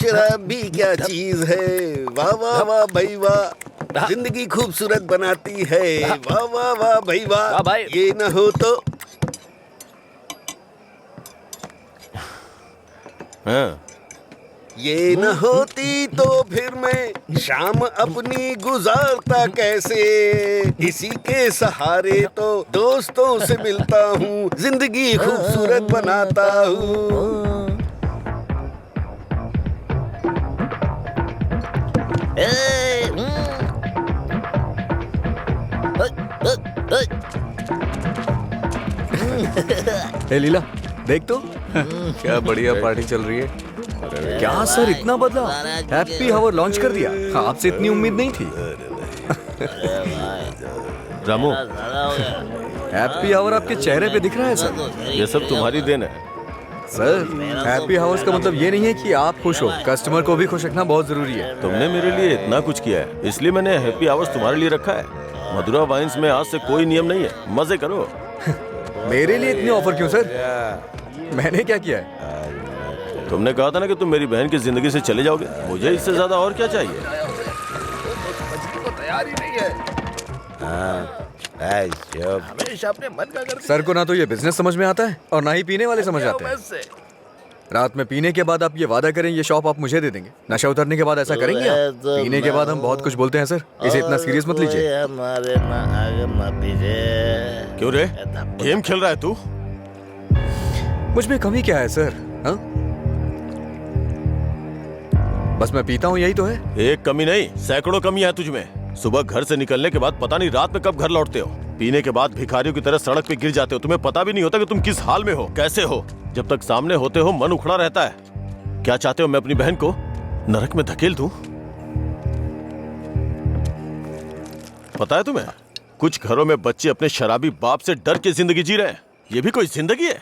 शराब भी क्या चीज है, वाह वाह वाह भाई वाह, जिंदगी खूबसूरत बनाती है, वाह वाह वाह भाई वाह। ये न हो तो ये न होती तो फिर मैं शाम अपनी गुजारता कैसे। इसी के सहारे तो दोस्तों से मिलता हूँ, जिंदगी खूबसूरत बनाता हूँ। ए लीला, देख तो क्या बढ़िया पार्टी चल रही है। क्या सर इतना बदला? हैप्पी आवर लॉन्च कर दिया। आपसे इतनी उम्मीद नहीं थी। रामू, हैप्पी आवर आपके चेहरे पे दिख रहा है सर। ये सब तुम्हारी देन है सर। हैप्पी आवर्स का मतलब ये नहीं है कि आप खुश हो, कस्टमर को भी खुश रखना बहुत जरूरी है। तुमने मेरे लिए इतना कुछ किया है, इसलिए मैंने हैप्पी आवर्स तुम्हारे लिए रखा है। मधुरा वाइन्स में आज से कोई नियम नहीं है, मजे करो। मेरे लिए इतनी ऑफर क्यों सर? मैंने क्या किया है? तुमने कहा था ना कि तुम मेरी बहन की जिंदगी से चले जाओगे, मुझे इससे ज्यादा और क्या चाहिए। समझने को तैयार ही नहीं है। हमेशा अपने मन का करते सर को ना तो ये बिजनेस समझ में आता है और ना ही पीने वाले समझ आते हैं। रात में पीने के बाद आप ये वादा करें ये शॉप आप मुझे दे देंगे, नशा उतरने के बाद ऐसा करेंगे आप? पीने के बाद हम बहुत कुछ बोलते हैं सर, इसे इतना सीरियस मत लीजिए। हमारे ना आगे ना पीछे। क्यों रे, गेम खेल रहा है तू? मुझ में कमी क्या है सर? हाँ, बस मैं पीता हूँ, यही तो है। एक कमी नहीं, सैकड़ों कमी है तुझ में। सुबह घर से निकलने के बाद पता नहीं रात में कब घर लौटते हो। पीने के बाद भिखारियों की तरह सड़क पे गिर जाते हो। तुम्हें पता भी नहीं होता कि तुम किस हाल में हो, कैसे हो। जब तक सामने होते हो मन उखड़ा रहता है। क्या चाहते हो मैं अपनी बहन को नरक में धकेल दूं? पता है तुम्हें, कुछ घरों में बच्चे अपने शराबी बाप से डर के जिंदगी जी रहे हैं। ये भी कोई जिंदगी है?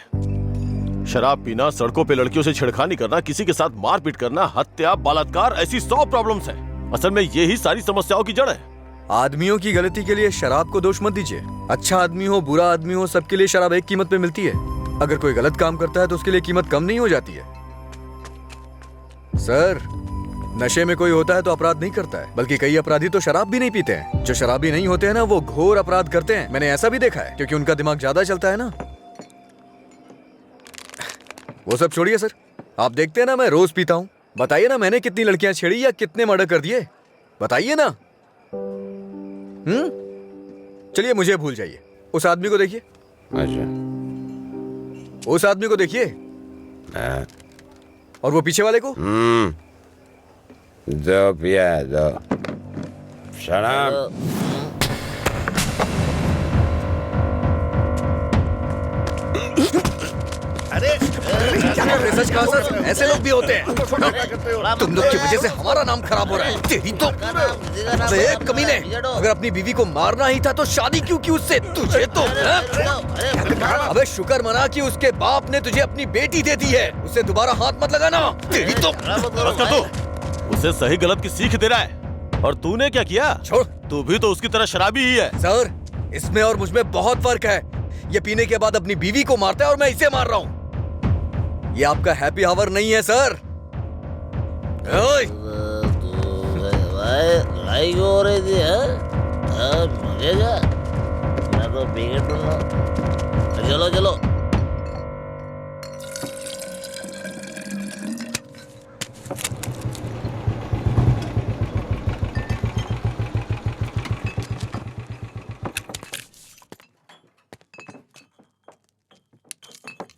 शराब पीना, सड़कों पे लड़कियों से छेड़खानी करना, किसी के साथ मारपीट करना, हत्या, बलात्कार, ऐसी 100 प्रॉब्लम्स हैं। असल में यही सारी समस्याओं की जड़ है। आदमियों की गलती के लिए शराब को दोष मत दीजिए। अच्छा आदमी हो, बुरा आदमी हो, सबके लिए शराब एक कीमत पे मिलती है। अगर कोई गलत काम करता है तो उसके लिए कीमत कम नहीं हो जाती है। सर, नशे में कोई होता है तो अपराध नहीं करता है, बल्कि कई अपराधी तो शराब भी नहीं पीते हैं। जो शराबी नहीं होते हैं ना, वो घोर अपराध करते हैं। मैंने ऐसा भी देखा है, क्योंकि उनका दिमाग ज्यादा चलता है ना। वो सब छोड़िए सर, आप देखते हैं ना मैं रोज पीता हूँ। बताइए ना मैंने कितनी लड़कियां छेड़ी या कितने मर्डर कर दिए, बताइए ना। चलिए मुझे भूल जाइए, उस आदमी को देखिए। अच्छा, उस आदमी को देखिए और वो पीछे वाले को। दो पिया दो शराब। सच कहा सर, ऐसे लोग भी होते हैं। तुम लोग की वजह से हमारा नाम खराब हो रहा है। तेरी तो कमीने, अगर अपनी बीवी को मारना ही था तो शादी क्यों की उससे? तुझे तो अबे शुक्र मना कि उसके बाप ने तुझे अपनी बेटी दे दी है। उससे दोबारा हाथ मत लगाना। तेरी तो उसे सही गलत की सीख दे रहा है। और तूने क्या किया? छोड़, तू भी तो उसकी तरह शराबी ही है। सर, इसमें और मुझ में बहुत फर्क है। ये पीने के बाद अपनी बीवी को मारता है और मैं इसे मार रहा हूँ। ये आपका हैप्पी आवर नहीं है सर। लड़ाई हो रही थी, मुझे क्या, मैं तो बिगड़ रहा। चलो चलो।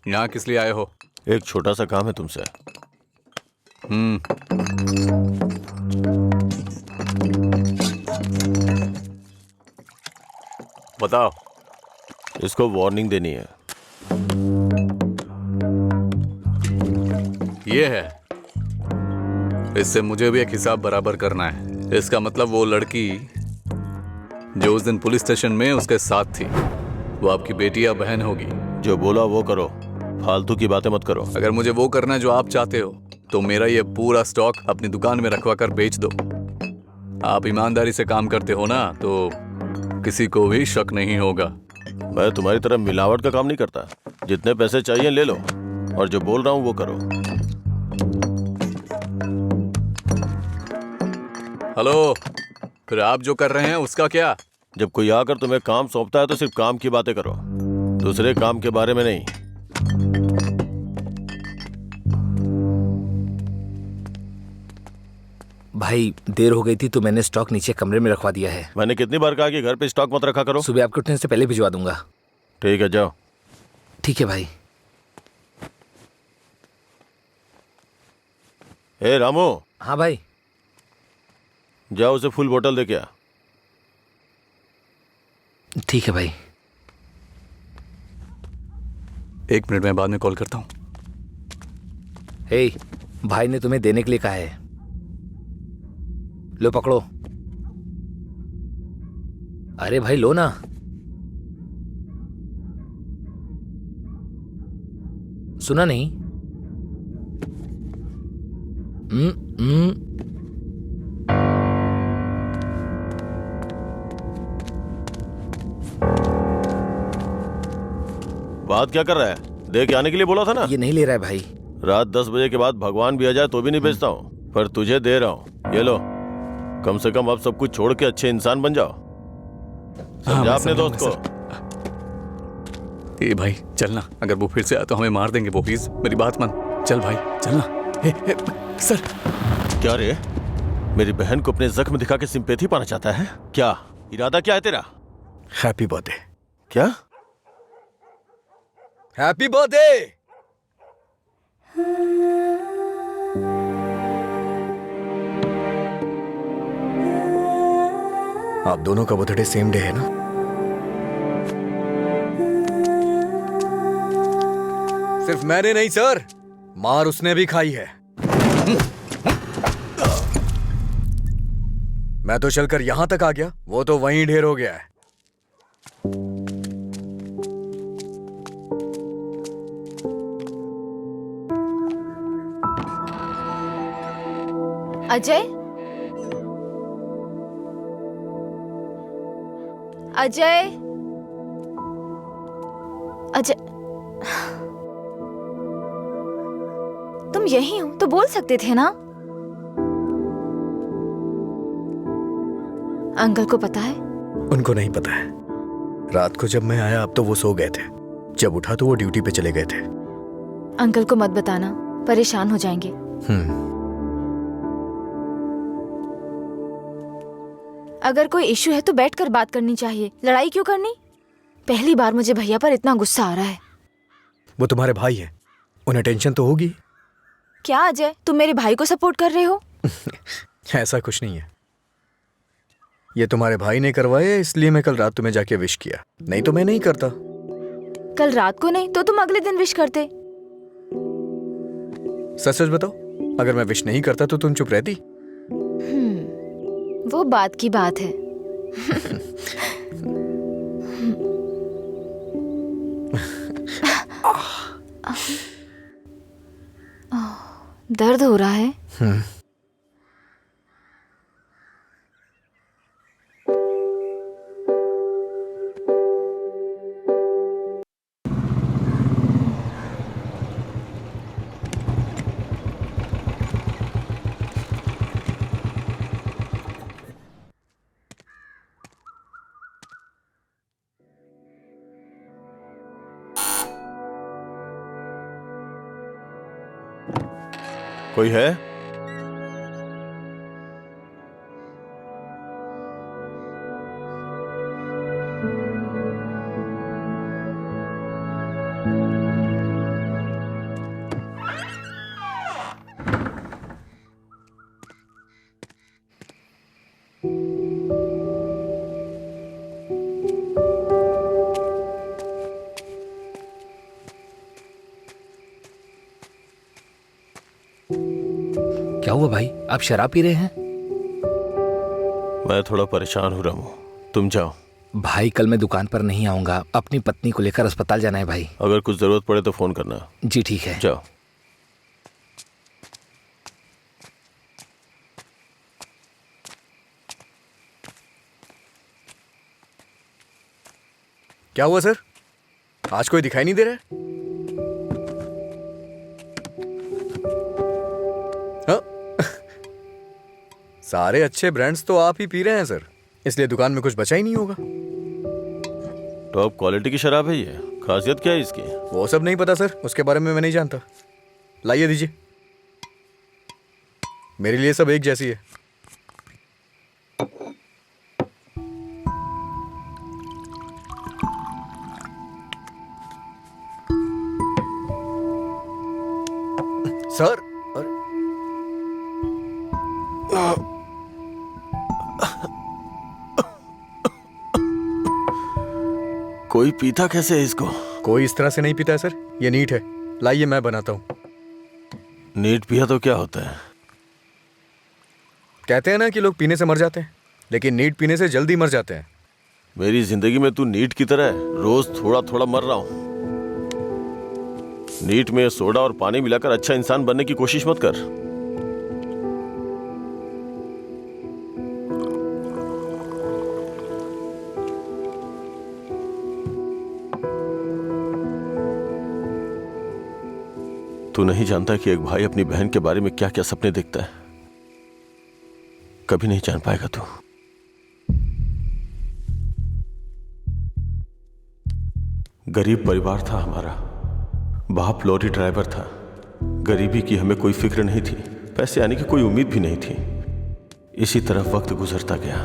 यहाँ किस लिए आए हो? एक छोटा सा काम है तुमसे। बताओ। इसको वार्निंग देनी है। ये है, इससे मुझे भी एक हिसाब बराबर करना है। इसका मतलब वो लड़की जो उस दिन पुलिस स्टेशन में उसके साथ थी, वो आपकी बेटी या बहन होगी। जो बोला वो करो, फालतू की बातें मत करो। अगर मुझे वो करना है जो आप चाहते हो तो मेरा ये पूरा स्टॉक अपनी दुकान में रखवा कर बेच दो। आप ईमानदारी से काम करते हो ना, तो किसी को भी शक नहीं होगा। मैं तुम्हारी तरह मिलावट का काम नहीं करता। जितने पैसे चाहिए ले लो, और जो बोल रहा हूँ वो करो। हेलो, फिर आप जो कर रहे हैं उसका क्या? जब कोई आकर तुम्हें काम सौंपता है तो सिर्फ काम की बातें करो, दूसरे काम के बारे में नहीं। भाई देर हो गई थी तो मैंने स्टॉक नीचे कमरे में रखवा दिया है। मैंने कितनी बार कहा कि घर पे स्टॉक मत रखा करो। सुबह आपके उठने से पहले भिजवा दूंगा। ठीक है, जाओ। ठीक है भाई। ए रामू। हाँ भाई। जाओ उसे फुल बोतल दे के आ। ठीक है भाई। 1 मिनट में बाद में कॉल करता हूँ। हे, भाई ने तुम्हें देने के लिए कहा है। लो पकड़ो। अरे भाई लो ना। सुना नहीं? बात क्या कर रहा है? दे के आने के लिए बोला था ना। ये नहीं ले रहा है भाई। रात 10 बजे के बाद भगवान भी आ जाए तो भी नहीं बेचता हूँ, पर तुझे दे रहा हूँ। ये लो। कम से कम अब सब कुछ छोड़ के अच्छे इंसान बन जाओ। समझा अपने दोस्त को। ए भाई चलना, अगर वो फिर से आए तो हमें मार देंगे वो, प्लीज मेरी बात मान। चल भाई चलना। सर। क्या रे, मेरी बहन को अपने जख्म दिखा के सिंपैथी पाना चाहता है क्या? इरादा क्या है तेरा? Happy birthday. क्या? Happy birthday. आप दोनों का बर्थडे सेम डे है ना? सिर्फ मैंने नहीं सर, मार उसने भी खाई है। मैं तो चलकर यहां तक आ गया, वो तो वहीं ढेर हो गया है। अजय, अजय, अजय, तुम यही हो तो बोल सकते थे ना? अंकल को पता है? उनको नहीं पता है। रात को जब मैं आया अब तो वो सो गए थे, जब उठा तो वो ड्यूटी पे चले गए थे। अंकल को मत बताना, परेशान हो जाएंगे। अगर कोई इश्यू है तो बैठकर बात करनी चाहिए, लड़ाई क्यों करनी? पहली बार मुझे भैया पर इतना गुस्सा आ रहा है। वो तुम्हारे भाई हैं, उन्हें टेंशन तो होगी। क्या अजय, तुम मेरे भाई को सपोर्ट कर रहे हो? ऐसा कुछ नहीं है, ये तुम्हारे भाई ने करवाया इसलिए मैं कल रात तुम्हें जाके विश किया, नहीं तो मैं नहीं करता। कल रात को नहीं तो तुम अगले दिन विश करते। सच सच बताओ, अगर मैं विश नहीं करता तो तुम चुप रहती? वो बात की बात है। दर्द हो रहा है? कोई है? क्या हुआ भाई, आप शराब पी रहे हैं? मैं थोड़ा परेशान हो रहा हूँ, तुम जाओ। भाई कल मैं दुकान पर नहीं आऊंगा, अपनी पत्नी को लेकर अस्पताल जाना है भाई। अगर कुछ जरूरत पड़े तो फोन करना। जी ठीक है। जाओ। क्या हुआ सर, आज कोई दिखाई नहीं दे रहा है? सारे अच्छे ब्रांड्स तो आप ही पी रहे हैं सर, इसलिए दुकान में कुछ बचा ही नहीं होगा। टॉप क्वालिटी की शराब है ये, खासियत क्या है इसकी? वो सब नहीं पता सर, उसके बारे में मैं नहीं जानता। लाइए दीजिए, मेरे लिए सब एक जैसी है। सर कोई पीता कैसे है इसको? कोई इस तरह से नहीं पीता है सर, ये नीट है। लाइए मैं बनाता हूँ। नीट पिया तो क्या होता है? कहते हैं ना कि लोग पीने से मर जाते हैं, लेकिन नीट पीने से जल्दी मर जाते हैं। मेरी जिंदगी में तू नीट की तरह है, रोज थोड़ा थोड़ा मर रहा हूं। नीट में सोडा और पानी मिलाकर अच्छा इंसान बनने की कोशिश मत कर। तू नहीं जानता कि एक भाई अपनी बहन के बारे में क्या क्या सपने देखता है। कभी नहीं जान पाएगा तू। गरीब परिवार था हमारा, बाप लॉरी ड्राइवर था। गरीबी की हमें कोई फिक्र नहीं थी, पैसे आने की कोई उम्मीद भी नहीं थी। इसी तरह वक्त गुजरता गया।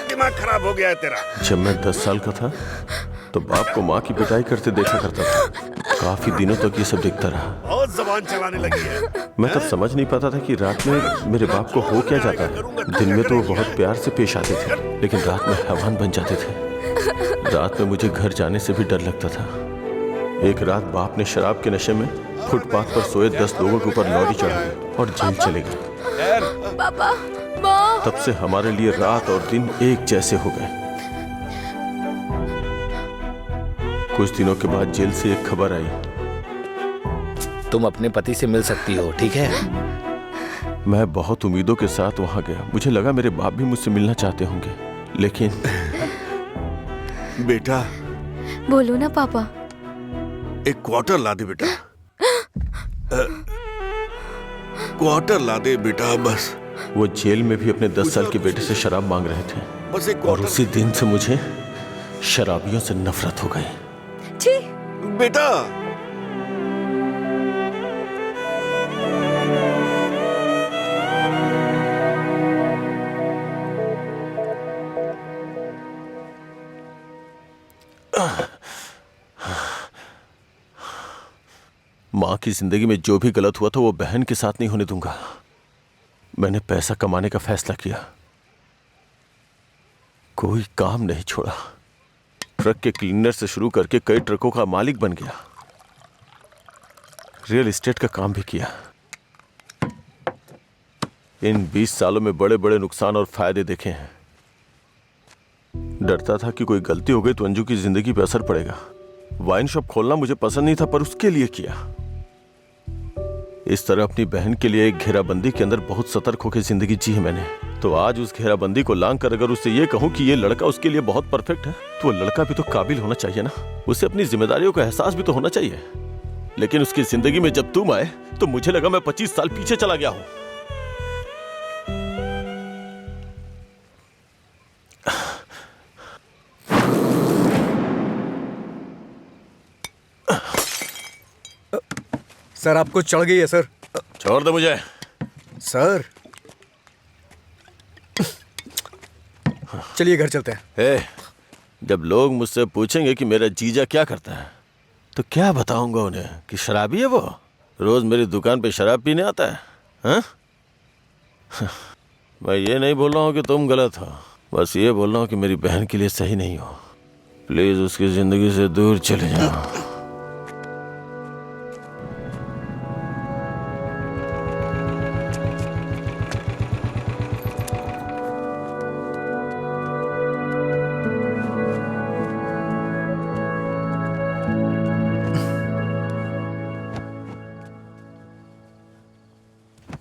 दिमाग खराब हो गया है तेरा। जब मैं 10 साल का था तो बाप को माँ की पिटाई करते देखा करता था। काफी दिनों तक ये सब दिखता रहा। बहुत जबान चलाने लगी है। मैं तब समझ नहीं पाता था कि रात में मेरे बाप को हो क्या जाता है। दिन में तो वो बहुत प्यार से पेश आते थे, लेकिन रात में हैवान बन जाते थे। रात में मुझे घर जाने से भी डर लगता था। एक रात बाप ने शराब के नशे में फुटपाथ पर सोए 10 लोगों के ऊपर लॉरी चढ़ा दी और जेल चले गए। पापा, तब से हमारे लिए रात और दिन एक जैसे हो गए। कुछ दिनों के बाद जेल से एक खबर आई, तुम अपने पति से मिल सकती हो, ठीक है? मैं बहुत उम्मीदों के साथ वहां गया। मुझे लगा मेरे बाप भी मुझसे मिलना चाहते होंगे, लेकिन बेटा, बोलो ना पापा। एक क्वार्टर ला दे बेटा। क्वार्टर ला दे बेटा बस। वो जेल में भी अपने 10 साल के बेटे से शराब मांग रहे थे, बस एक और उसी दिन से मुझे शराबियों से नफरत हो गई। बेटा, माँ की जिंदगी में जो भी गलत हुआ था वो बहन के साथ नहीं होने दूंगा। मैंने पैसा कमाने का फैसला किया, कोई काम नहीं छोड़ा। ट्रक के क्लीनर से शुरू करके कई ट्रकों का मालिक बन गया। रियल एस्टेट का काम भी किया। इन 20 सालों में बड़े बड़े नुकसान और फायदे देखे हैं। डरता था कि कोई गलती हो गई तो अंजू की जिंदगी पे असर पड़ेगा। वाइन शॉप खोलना मुझे पसंद नहीं था, पर उसके लिए किया। इस तरह अपनी बहन के लिए एक घेराबंदी के अंदर बहुत सतर्क होकर जिंदगी जी है मैंने। तो आज उस घेराबंदी को लांग कर अगर उससे ये कहूं कि ये लड़का उसके लिए बहुत परफेक्ट है, तो वो लड़का भी तो काबिल होना चाहिए ना। उसे अपनी जिम्मेदारियों का एहसास भी तो होना चाहिए। लेकिन उसकी जिंदगी में जब तुम आए तो मुझे लगा मैं 25 साल पीछे चला गया हूं। सर, आपको चढ़ गई है सर। छोड़ दो मुझे। सर, चलिए घर चलते हैं। जब लोग मुझसे पूछेंगे कि मेरा जीजा क्या करता है, तो क्या बताऊंगा उन्हें कि शराबी है वो, रोज मेरी दुकान पे शराब पीने आता है। हाँ? मैं ये नहीं बोल रहा हूँ कि तुम गलत हो, बस ये बोल रहा हूँ कि मेरी बहन के लिए सही नहीं हो। प्लीज उसकी जिंदगी से दूर चले जाओ।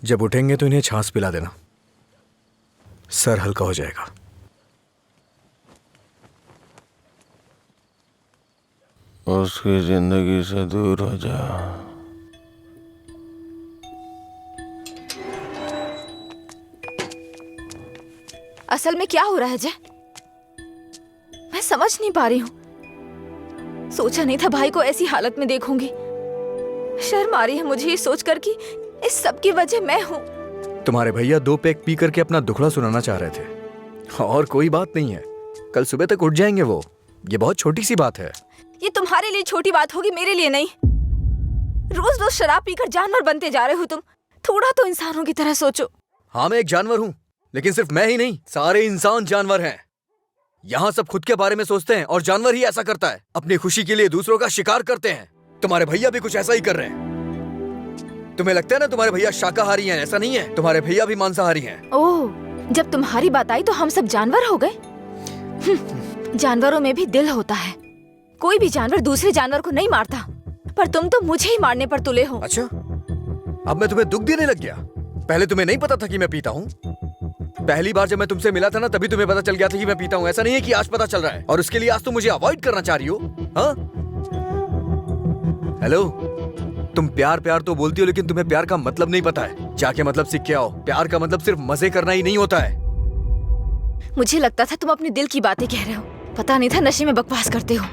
जब उठेंगे तो इन्हें छाछ पिला देना, सर हल्का हो जाएगा। उसकी जिंदगी से दूर हो जा। असल में क्या हो रहा है जय? मैं समझ नहीं पा रही हूँ। सोचा नहीं था भाई को ऐसी हालत में देखूंगी। शर्म आ रही है मुझे ये सोचकर कि इस सब की वजह मैं हूँ। तुम्हारे भैया 2 पैक पी करके अपना दुखड़ा सुनाना चाह रहे थे, और कोई बात नहीं है, कल सुबह तक उठ जाएंगे वो। ये बहुत छोटी सी बात है। ये तुम्हारे लिए छोटी बात होगी, मेरे लिए नहीं। रोज रोज शराब पीकर जानवर बनते जा रहे हो तुम। थोड़ा तो इंसानों की तरह सोचो। हाँ, मैं एक जानवर हूँ, लेकिन सिर्फ मैं ही नहीं, सारे इंसान जानवर हैं। यहाँ सब खुद के बारे में सोचते हैं और जानवर ही ऐसा करता है, अपनी खुशी के लिए दूसरों का शिकार करते हैं। तुम्हारे भैया भी कुछ ऐसा ही कर रहे हैं। तुम्हें लगता है ना तुम्हारे भैया शाकाहारी हैं, ऐसा नहीं है, तुम्हारे भैया भी मांसाहारी हैं। ओह, जब तुम्हारी बात आई तो हम सब जानवर हो गए। जानवरों में भी दिल होता है। कोई भी जानवर दूसरे जानवर को नहीं मारता, पर तुम तो मुझे ही मारने पर तुले हो। अच्छा, अब मैं तुम्हें दुख देने लग गया? पहले तुम्हें नहीं पता था कि मैं पीता हूँ? पहली बार जब मैं तुमसे मिला था ना, तभी तुम्हें पता चल गया था कि मैं पीता हूँ। ऐसा नहीं है कि आज पता चल रहा है और उसके लिए आज तुम मुझे अवॉइड करना चाह रही हो? हाँ? हेलो, तुम प्यार प्यार तो बोलती हो, लेकिन तुम्हें प्यार का मतलब नहीं पता है। जाके मतलब सीख के आओ। प्यार का मतलब सिर्फ मजे करना ही नहीं होता है। मुझे लगता था तुम अपने दिल की बातें कह रहे हो, पता नहीं था नशे में बकवास करते हो।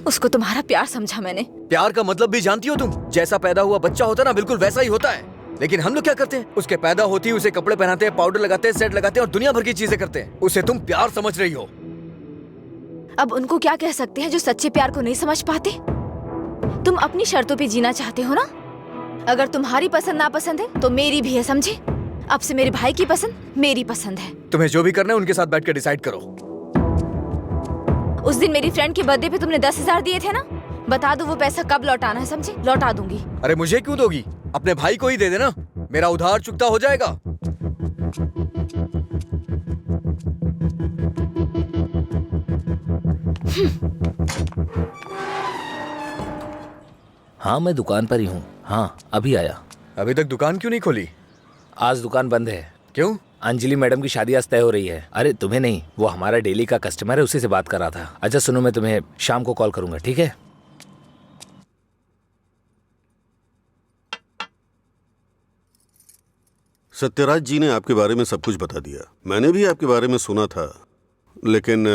उसको तुम्हारा प्यार समझा मैंने। प्यार का मतलब भी जानती हो तुम? जैसा पैदा हुआ बच्चा होता है ना, बिल्कुल वैसा ही होता है। लेकिन हम लोग क्या करते हैं? उसके पैदा होती है उसे कपड़े पहनाते हैं, पाउडर लगाते हैं, सेट लगाते हैं और दुनिया भर की चीजें करते हैं। उसे तुम प्यार समझ रही हो। अब उनको क्या कह सकते हैं जो सच्चे प्यार को नहीं समझ पाते? तुम अपनी शर्तों पे जीना चाहते हो ना? अगर तुम्हारी पसंद नापसंद है तो मेरी भी है, समझे? अब से मेरे भाई की पसंद मेरी पसंद है। तुम्हें जो भी करना है उनके साथ बैठ कर डिसाइड करो। उस दिन मेरी फ्रेंड के बर्थडे पे तुमने 10,000 दिए थे ना, बता दो वो पैसा कब लौटाना है, समझे? लौटा दूंगी। अरे मुझे क्यों दोगी? अपने भाई को ही दे देना, मेरा उधार चुकता हो जाएगा। हाँ मैं दुकान पर ही हूँ। हाँ अभी आया। अभी तक दुकान क्यों नहीं खोली? आज दुकान बंद है। क्यों? अंजलि मैडम की शादी आज तय हो रही है। अरे तुम्हें नहीं, वो हमारा डेली का कस्टमर है, उसी से बात कर रहा था। अच्छा सुनो, मैं तुम्हें शाम को कॉल करूंगा, ठीक है? सत्यराज जी ने आपके बारे में सब कुछ बता दिया। मैंने भी आपके बारे में सुना था, लेकिन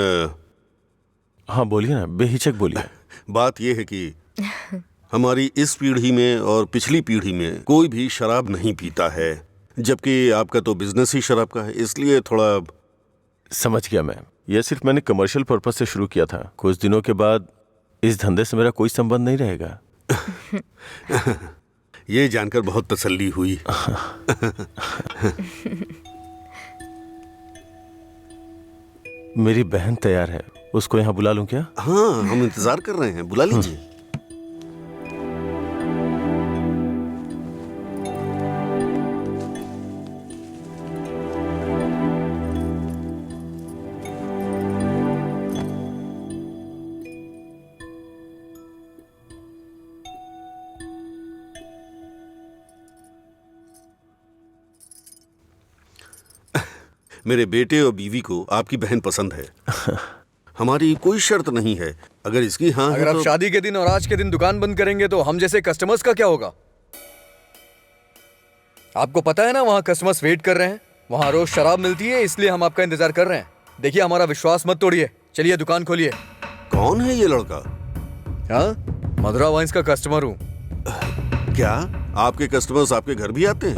हाँ बोलिए ना, बेहिचक बोलिए। बात यह है कि हमारी इस पीढ़ी में और पिछली पीढ़ी में कोई भी शराब नहीं पीता है, जबकि आपका तो बिजनेस ही शराब का है, इसलिए थोड़ा। समझ गया मैं। यह सिर्फ मैंने कमर्शियल पर्पस से शुरू किया था। कुछ दिनों के बाद इस धंधे से मेरा कोई संबंध नहीं रहेगा। ये जानकर बहुत तसल्ली हुई। मेरी बहन तैयार है, उसको यहाँ बुला लूं क्या? हाँ हम इंतजार कर रहे हैं, बुला लीजिए। मेरे बेटे और बीवी को आपकी बहन पसंद है। हमारी कोई शर्त नहीं है। अगर इसकी हाँ अगर आप तो... शादी के दिन और आज के दिन दुकान बंद करेंगे तो हम जैसे कस्टमर्स का क्या होगा? आपको पता है ना, वहाँ कस्टमर्स वेट कर रहे हैं। वहाँ रोज शराब मिलती है, इसलिए हम आपका इंतजार कर रहे हैं। देखिए हमारा विश्वास मत तोड़िए, चलिए दुकान खोलिए। कौन है ये लड़का? हाँ, मधुरा वाइन्स का कस्टमर हूँ। क्या आपके कस्टमर्स आपके घर भी आते हैं?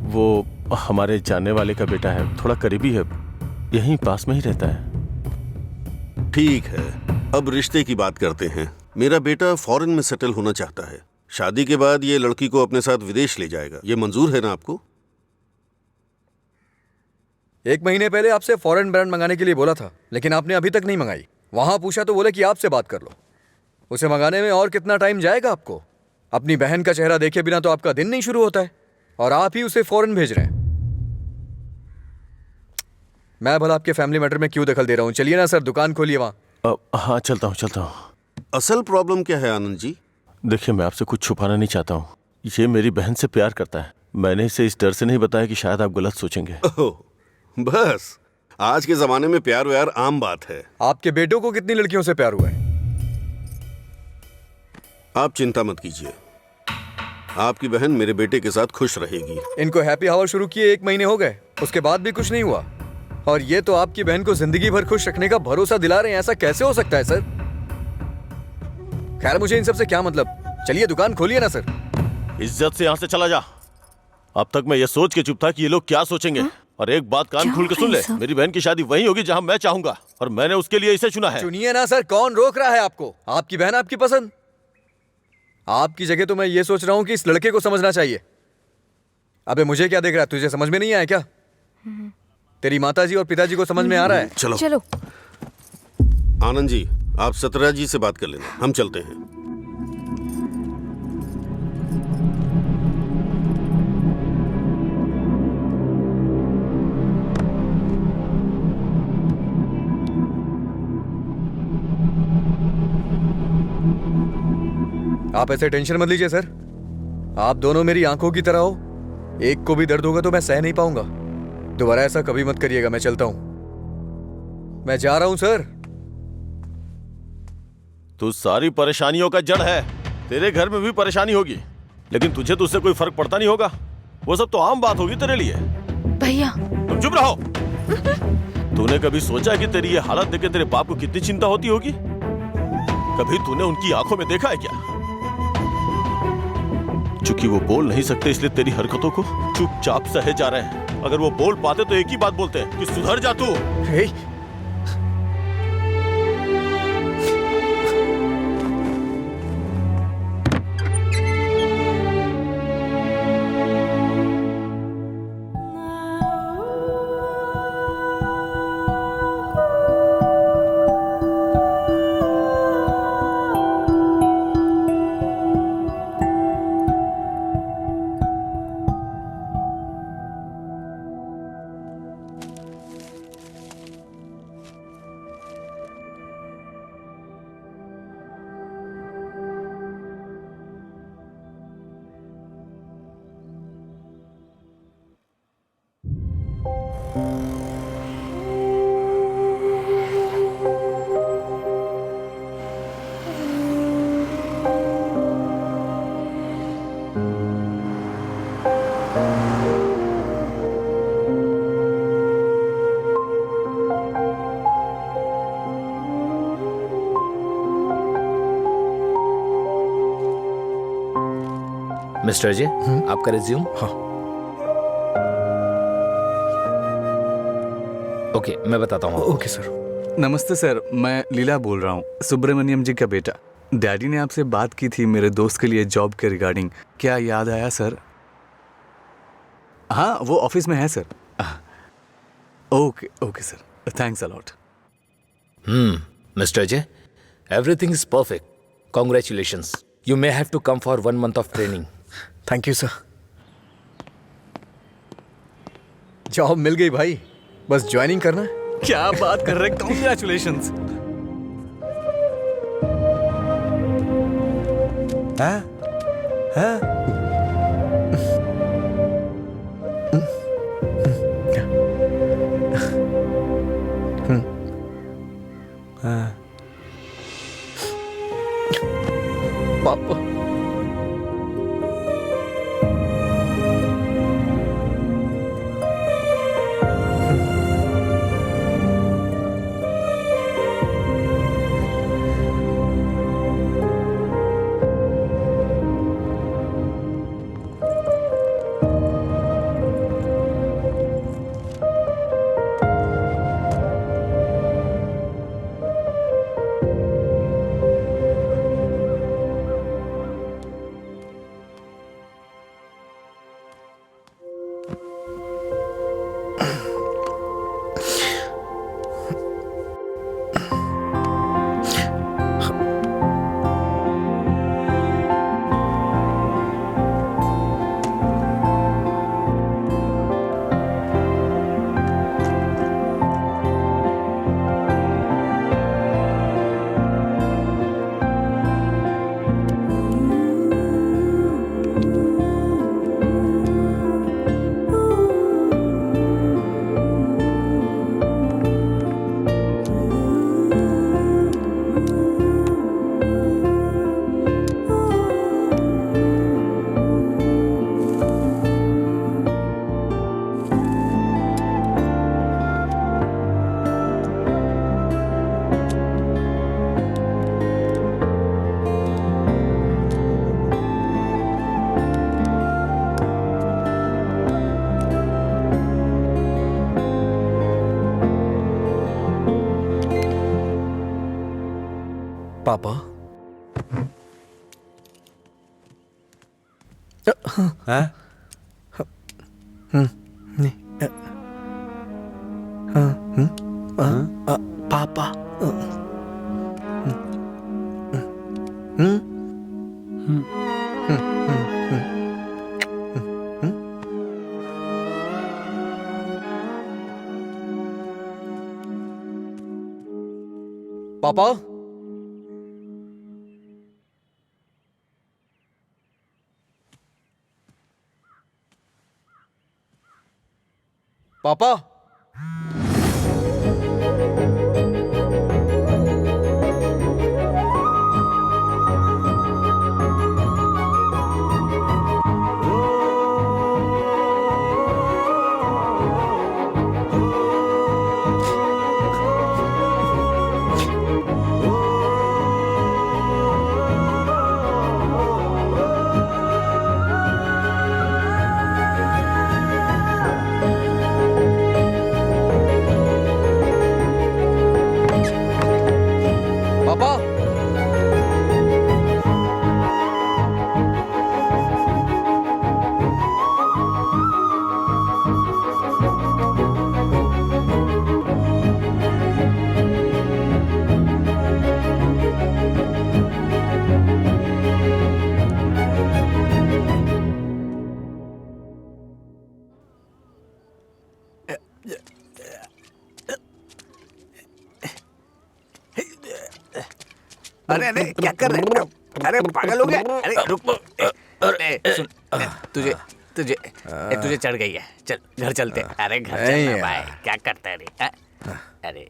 वो हमारे जानने वाले का बेटा है, थोड़ा करीबी है, यहीं पास में ही रहता है। ठीक है, अब रिश्ते की बात करते हैं। मेरा बेटा फॉरेन में सेटल होना चाहता है। शादी के बाद ये लड़की को अपने साथ विदेश ले जाएगा। ये मंजूर है ना आपको? 1 महीने पहले आपसे फॉरेन ब्रांड मंगाने के लिए बोला था, लेकिन आपने अभी तक नहीं मंगाई। वहां पूछा तो बोले कि आपसे बात कर लो। उसे मंगाने में और कितना टाइम जाएगा आपको? अपनी बहन का चेहरा देखे बिना तो आपका दिन नहीं शुरू होता है, और आप ही उसे फॉरेन भेज रहे हैं। मैं भला आपके फैमिली मैटर में क्यों दखल दे रहा हूँ? चलिए ना सर, दुकान खोलिए वहां। हाँ चलता हूँ। असल प्रॉब्लम क्या है आनंद जी? देखिए, मैं आपसे कुछ छुपाना नहीं चाहता हूँ। ये मेरी बहन से प्यार करता है। मैंने इसे इस डर से नहीं बताया कि शायद आप गलत सोचेंगे। बस, आज के जमाने में प्यार व्यार आम बात है। आपके बेटों को कितनी लड़कियों से प्यार हुआ है? आप चिंता मत कीजिए, आपकी बहन मेरे बेटे के साथ खुश रहेगी। इनको हैप्पी आवर शुरू किए 1 महीने हो गए, उसके बाद भी कुछ नहीं हुआ, और ये तो आपकी बहन को जिंदगी भर खुश रखने का भरोसा दिला रहे हैं। ऐसा कैसे हो सकता है सर? खैर, मुझे इन सब से क्या मतलब। चलिए दुकान खोलिए ना सर। इज्जत से यहाँ से चला जा। अब तक मैं ये सोच के चुप था कि ये लोग क्या सोचेंगे। और एक बात कान खोल के सुन ले, मेरी बहन की शादी वहीं होगी जहाँ मैं चाहूंगा, और मैंने उसके लिए इसे चुना है। चुनिए ना सर, कौन रोक रहा है आपको? आपकी बहन आपकी पसंद। आपकी जगह तो मैं ये सोच रहा हूँ कि इस लड़के को समझना चाहिए। अबे मुझे क्या देख रहा है? तुझे समझ में नहीं आया क्या? तेरी माताजी और पिताजी को समझ में आ रहा है? चलो। आनंद जी, आप सत्यराज जी से बात कर लेना, हम चलते हैं। आप ऐसे टेंशन मत लीजिए सर, आप दोनों मेरी आंखों की तरह हो। एक को भी दर्द होगा तो मैं सह नहीं पाऊंगा। दोबारा ऐसा कभी मत करिएगा। मैं चलता हूं, मैं जा रहा हूं सर। तू सारी परेशानियों का जड़ है। तेरे घर में भी परेशानी होगी, लेकिन तुझे तो उससे कोई फर्क पड़ता नहीं होगा। वो सब तो आम बात होगी तेरे लिए। भैया तुम चुप रहो। तूने कभी सोचा कि तेरी ये हालत देख के तेरे बाप को कितनी चिंता होती होगी? कभी तूने उनकी आंखों में देखा है क्या? चूंकि वो बोल नहीं सकते इसलिए तेरी हरकतों को चुपचाप सहे जा रहे हैं। अगर वो बोल पाते तो एक ही बात बोलते कि सुधर जा तू। मिस्टर अजय, आपका रिज्यूम। हाँ। ओके, मैं बताता हूँ। Okay sir. नमस्ते सर, मैं लीला बोल रहा हूँ, सुब्रमण्यम जी का बेटा। डैडी ने आपसे बात की थी मेरे दोस्त के लिए जॉब के रिगार्डिंग। क्या याद आया सर? हाँ, वो ऑफिस में है sir. Okay okay sir, thanks a lot. Mister Ajay, everything is perfect. Congratulations. You may have to come for 1 month of training. Thank you sir. Job मिल गई भाई, बस ज्वाइनिंग करना है। क्या बात कर रहे हैं, कॉन्ग्रेचुलेशंस। पापा, पापा। हाँ? पापा। पापा, पापा। पापा। अरे अरे क्या कर रहे हैं? अरे पागल हो गया? अरे रुक। सुन, तुझे तुझे तुझे चढ़ गई है। चल घर चलते। अरे घर चलना भाई, क्या करता है रे? अरे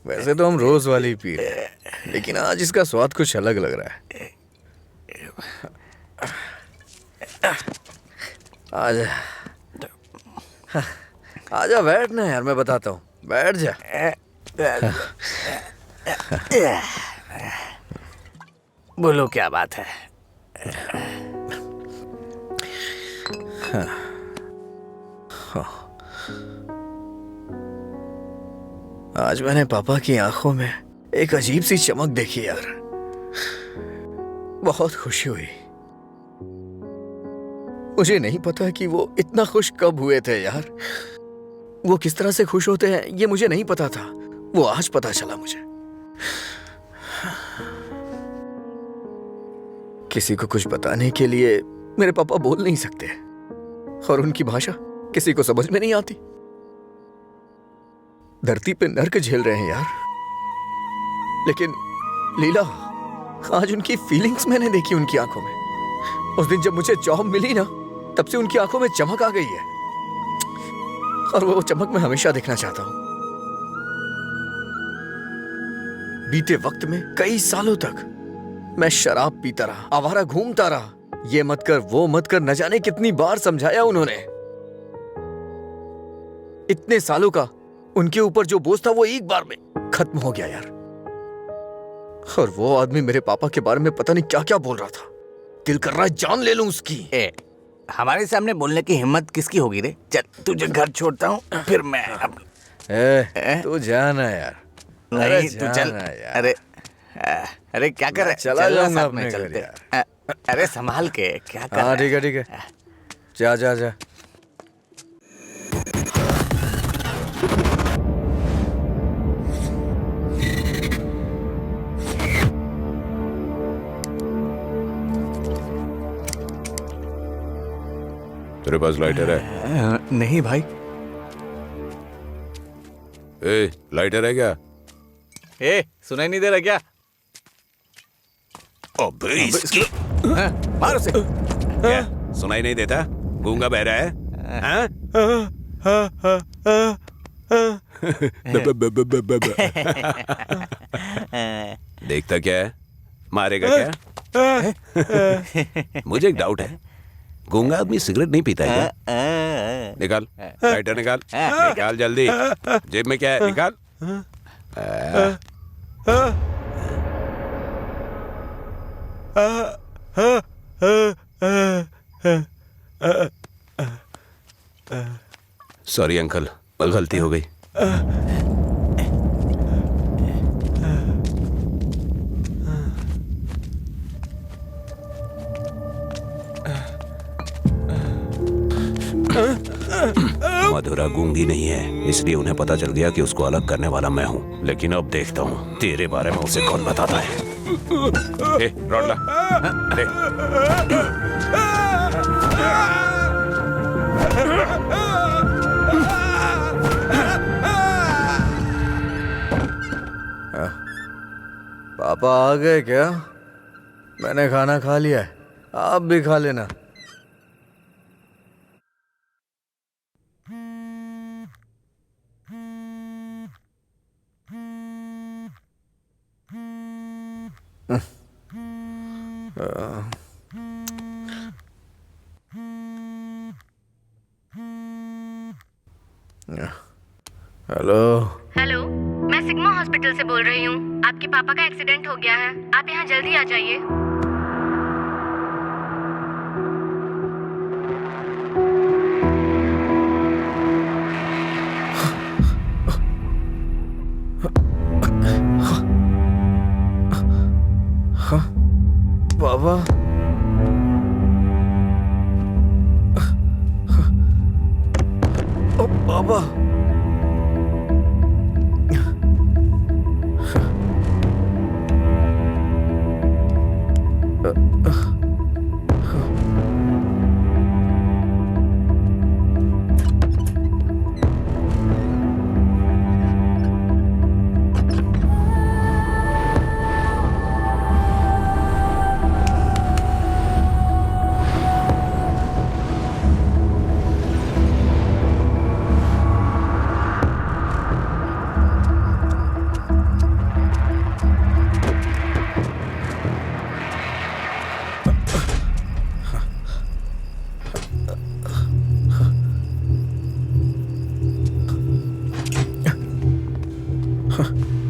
वैसे तो हम रोज वाली ही पी रहे हैं, लेकिन आज इसका स्वाद कुछ अलग लग रहा है। आजा आजा, बैठ ना यार, मैं बताता हूँ, बैठ जा। बोलो क्या बात है? आज मैंने पापा की आंखों में एक अजीब सी चमक देखी यार, बहुत खुशी हुई। मुझे नहीं पता कि वो इतना खुश कब हुए थे यार। वो किस तरह से खुश होते हैं ये मुझे नहीं पता था, वो आज पता चला मुझे। किसी को कुछ बताने के लिए मेरे पापा बोल नहीं सकते, और उनकी भाषा किसी को समझ में नहीं आती। धरती पे नर्क झेल रहे हैं यार, लेकिन लीला, आज उनकी फीलिंग्स मैंने देखी उनकी आंखों में। उस दिन जब मुझे जॉब मिली ना, तब से उनकी आंखों में चमक आ गई है, और वो चमक मैं हमेशा देखना चाहता हूं। बीते वक्त में कई सालों तक मैं शराब पीता रहा, आवारा घूमता रहा, ये मत कर वो मत कर, न जाने कितनी बार समझाया उन्होंने। इतने सालों का उनके ऊपर जो बोझ था वो एक बार में खत्म हो गया यार। और वो आदमी मेरे पापा के बारे में पता नहीं क्या क्या बोल रहा था। दिल कर रहा है जान ले लूं उसकी। हमारे सामने बोलने की हिम्मत किसकी होगी रे? चल तुझे घर छोड़ता हूँ, फिर मैं तू जाना यार। नहीं तू चल यार। अरे क्या कर रहा है? चला जाऊंगा अपने घर यार। अरे संभाल के क्या कर? हाँ ठीक है ठीक है, जा जा जा। तेरे पास लाइटर है? नहीं भाई। ए, लाइटर है क्या? ए, सुनाई नहीं दे रहा क्या? अबे इसकी मार उसे। क्या सुनाई नहीं देता? गूंगा बहरा है? हाँ? देखता क्या है? मारेगा क्या? मुझे एक डाउट है, गूंगा आदमी सिगरेट नहीं पीता है क्या? निकाल लाइटर, निकाल निकाल जल्दी। जेब में क्या है? निकाल। सॉरी अंकल, गलती हो गई। मधुरा गूंगी नहीं है, इसलिए उन्हें पता चल गया कि उसको अलग करने वाला मैं हूँ। लेकिन अब देखता हूँ तेरे बारे में उसे कौन बताता है। ए, रॉड ला। अरे पापा आ गए क्या? मैंने खाना खा लिया है। आप भी खा लेना। हेलो। हेलो, मैं सिग्मा हॉस्पिटल से बोल रही हूँ। आपके पापा का एक्सीडेंट हो गया है, आप यहाँ जल्दी आ जाइए। बाबा, ओ बाबा,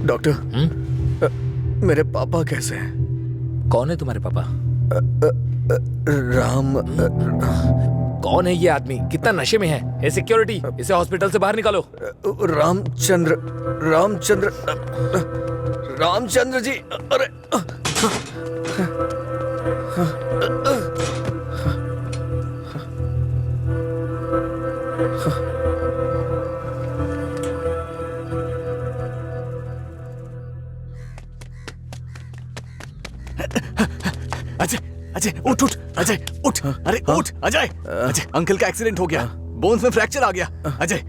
डॉक्टर, मेरे पापा कैसे हैं? कौन है तुम्हारे पापा? राम। कौन है ये आदमी? कितना नशे में है? ए सिक्योरिटी, इसे हॉस्पिटल से बाहर निकालो। रामचंद्र, रामचंद्र, रामचंद्र जी। अरे अजय, अजय उठ उठ, अजय उठ, अरे उठ अजय। अजय, अंकल का एक्सीडेंट हो गया, बोन्स में फ्रैक्चर आ गया। अजय,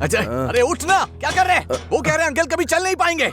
अजय, अरे उठ ना, क्या कर रहे हैं? वो कह रहे हैं अंकल कभी चल नहीं पाएंगे।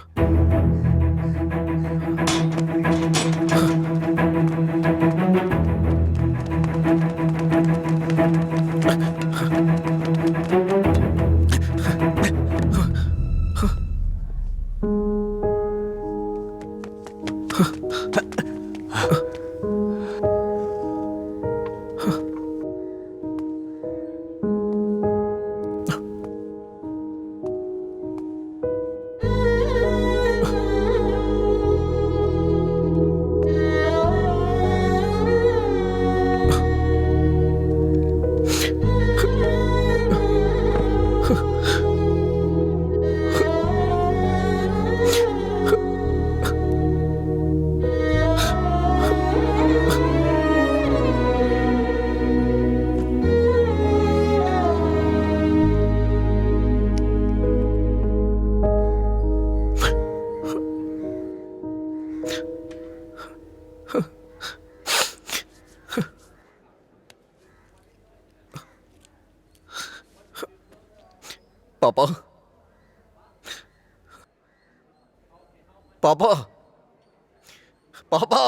पापा, पापा, पापा,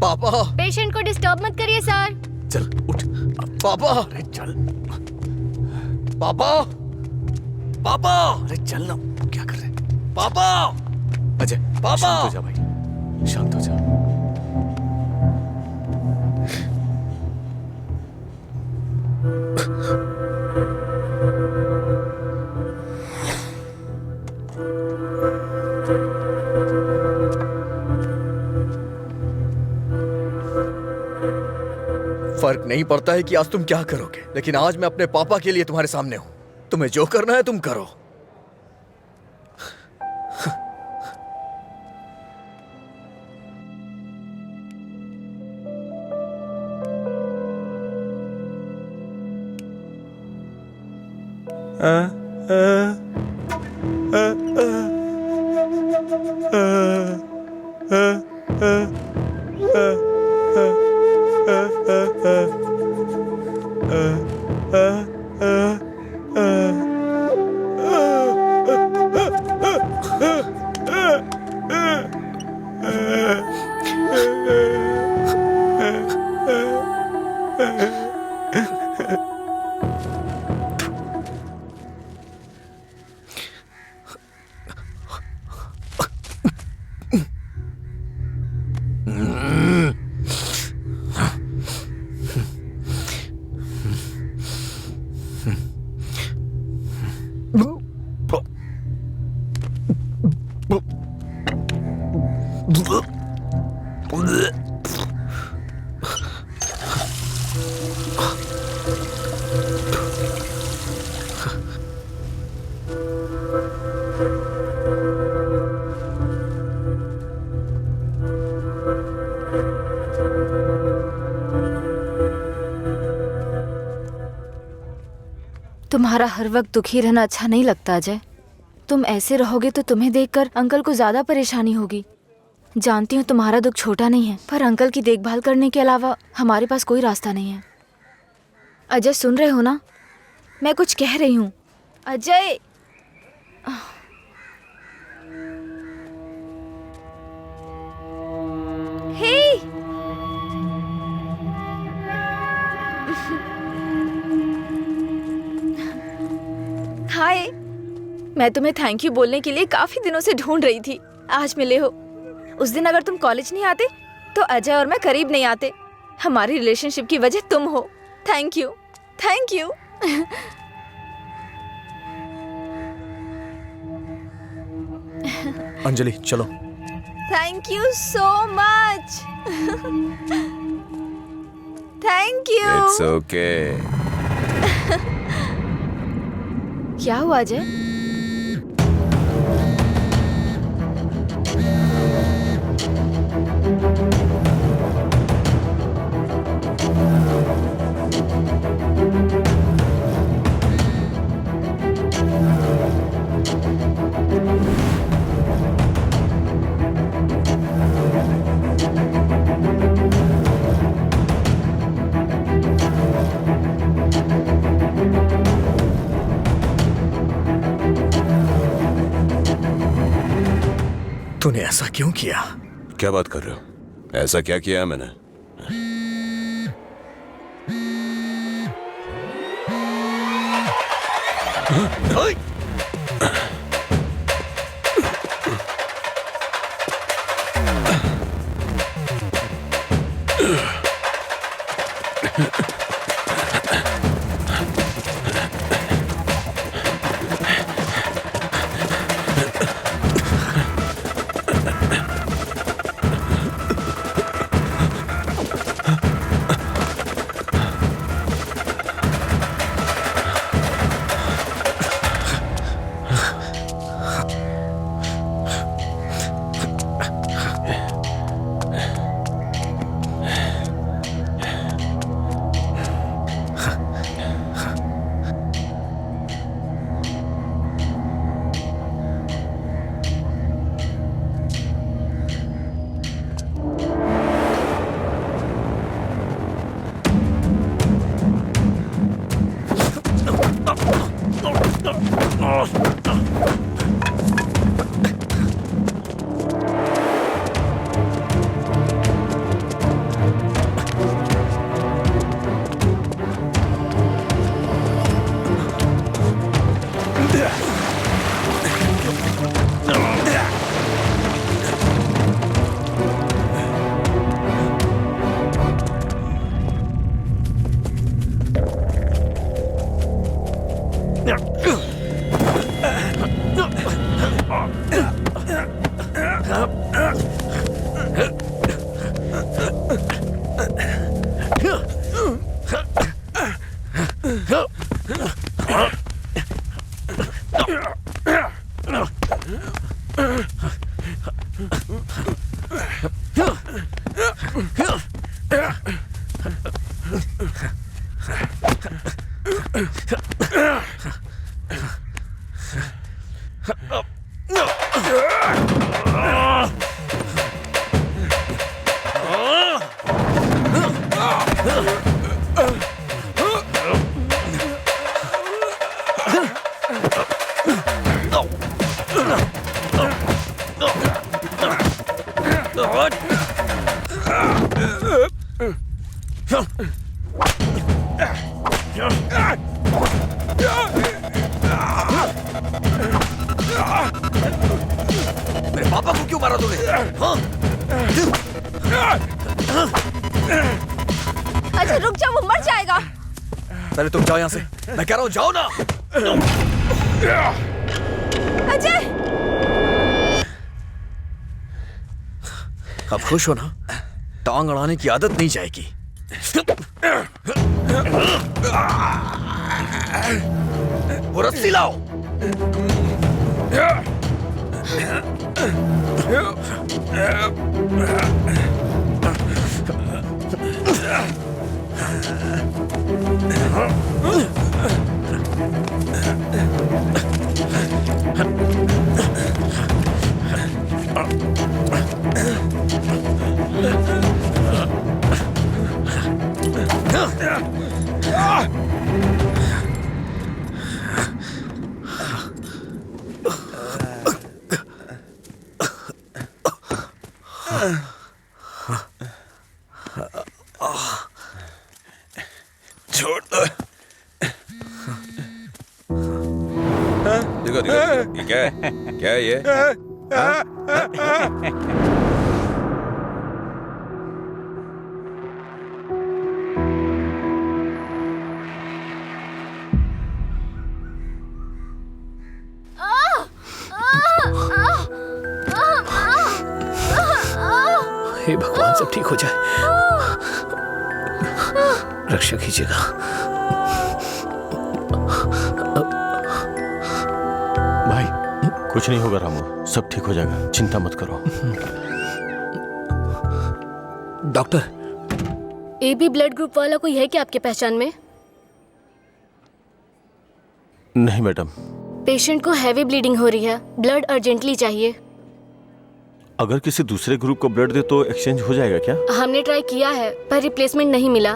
पापा। पेशेंट को डिस्टर्ब मत करिए सर। चल उठ। पापा, अरे चल। पापा, पापा, अरे चल ना, क्या कर रहे हैं? पापा, अजय, पापा। शांत हो जा भाई, शांत हो जा। फर्क नहीं पड़ता है कि आज तुम क्या करोगे, लेकिन आज मैं अपने पापा के लिए तुम्हारे सामने हूं। तुम्हें जो करना है तुम करो। तुम्हारा हर वक्त दुखी रहना अच्छा नहीं लगता अजय। तुम ऐसे रहोगे तो तुम्हें देखकर अंकल को ज्यादा परेशानी होगी। जानती हूँ तुम्हारा दुख छोटा नहीं है, पर अंकल की देखभाल करने के अलावा हमारे पास कोई रास्ता नहीं है। अजय सुन रहे हो ना? मैं कुछ कह रही हूँ। अजय हे हाय, मैं तुम्हें थैंक यू बोलने के लिए काफी दिनों से ढूंढ रही थी। आज मिले हो। उस दिन अगर तुम कॉलेज नहीं आते तो अजय और मैं करीब नहीं आते। हमारी रिलेशनशिप की वजह तुम हो। Thank you, thank you. Anjali चलो। Thank you so much. Thank you. It's okay. क्या हुआ अजय? तूने ऐसा क्यों किया? क्या बात कर रहे हो? ऐसा क्या किया है मैंने? मेरे पापा को क्यों मारा तूने? हाँ? अच्छा रुक जाओ, वो मर जाएगा। पहले तुम जाओ यहाँ से। मैं कह रहा हूँ जाओ ना। अजय, अब खुश हो ना? टांग अड़ाने की आदत नहीं जाएगी। वो रस्सी लाओ। छोड़ दो। देखो देखो ये क्या है? क्या है ये? हे भगवान, सब ठीक हो जाए, रक्षा कीजिएगा। भाई कुछ नहीं होगा रामू, सब ठीक हो जाएगा, चिंता मत करो। डॉक्टर, एबी ब्लड ग्रुप वाला कोई है क्या आपके पहचान में? नहीं मैडम। पेशेंट को हैवी ब्लीडिंग हो रही है, ब्लड अर्जेंटली चाहिए। अगर किसी दूसरे ग्रुप को ब्लड दे तो एक्सचेंज हो जाएगा क्या? हमने ट्राई किया है पर रिप्लेसमेंट नहीं मिला।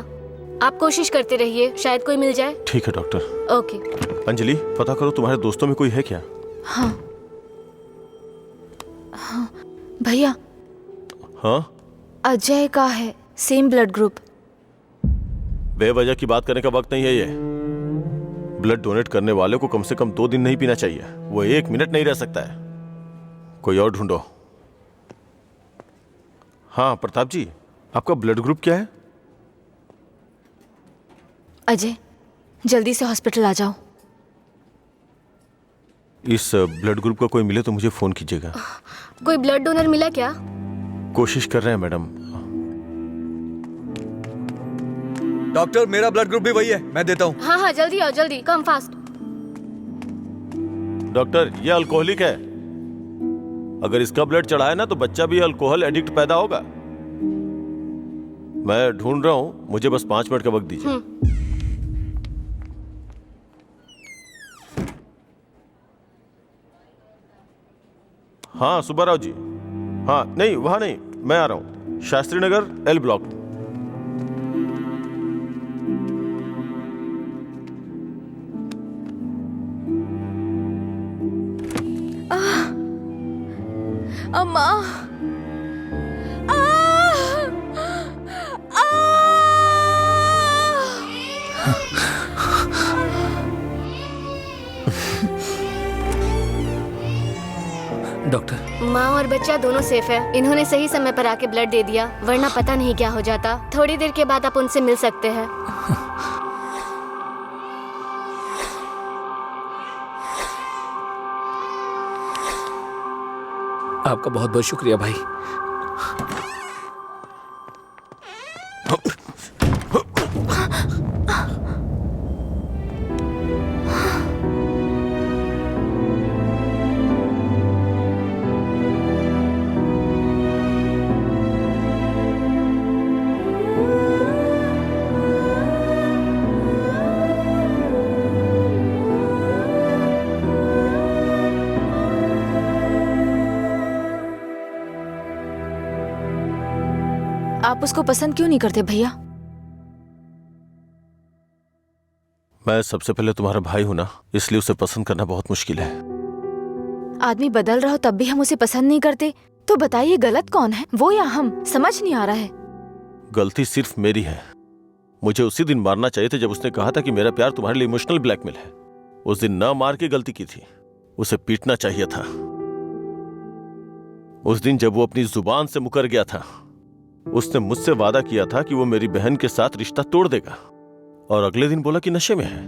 आप कोशिश करते रहिए, शायद कोई मिल जाए। ठीक है डॉक्टर। ओके। अंजलि, पता करो तुम्हारे दोस्तों में कोई है क्या? हाँ हाँ भैया। हाँ अजय का है, सेम ब्लड ग्रुप। बेवजह की बात करने का वक्त नहीं है ये। ब्लड डोनेट करने वाले को कम से कम 2 दिन नहीं पीना चाहिए, वो 1 मिनट नहीं रह सकता है। कोई और ढूंढो। हाँ प्रताप जी, आपका ब्लड ग्रुप क्या है? अजय, जल्दी से हॉस्पिटल आ जाओ। इस ब्लड ग्रुप का कोई मिले तो मुझे फोन कीजिएगा। कोई ब्लड डोनर मिला क्या? कोशिश कर रहे हैं मैडम। डॉक्टर, मेरा ब्लड ग्रुप भी वही है, मैं देता हूँ। हाँ हाँ जल्दी आओ, जल्दी, कम फास्ट। डॉक्टर, ये अल्कोहलिक है, अगर इसका ब्लड चढ़ा है ना तो बच्चा भी अल्कोहल एडिक्ट पैदा होगा। मैं ढूंढ रहा हूँ, मुझे बस 5 मिनट का वक्त दीजिए। हाँ सुब्बाराव जी। हाँ नहीं, वहां नहीं, मैं आ रहा हूँ, शास्त्री नगर L ब्लॉक। अम्मा। डॉक्टर, माँ और बच्चा दोनों सेफ है। इन्होंने सही समय पर आके ब्लड दे दिया, वरना पता नहीं क्या हो जाता। थोड़ी देर के बाद आप उनसे मिल सकते हैं। आपका बहुत बहुत शुक्रिया भाई। आप उसको पसंद क्यों नहीं करते भैया? मैं सबसे पहले तुम्हारा भाई हूं ना, इसलिए उसे पसंद करना बहुत मुश्किल है। आदमी बदल रहा हो तब भी हम उसे पसंद नहीं करते, तो बताइए गलत कौन है, वो या हम? समझ नहीं आ रहा है। गलती सिर्फ मेरी है। मुझे उसी दिन मारना चाहिए था जब उसने कहा था कि मेरा प्यार तुम्हारे लिए इमोशनल ब्लैकमेल है। उस दिन न मार के गलती की थी, उसे पीटना चाहिए था। उस दिन जब वो अपनी जुबान से मुकर गया था, उसने मुझसे वादा किया था कि वो मेरी बहन के साथ रिश्ता तोड़ देगा, और अगले दिन बोला कि नशे में है।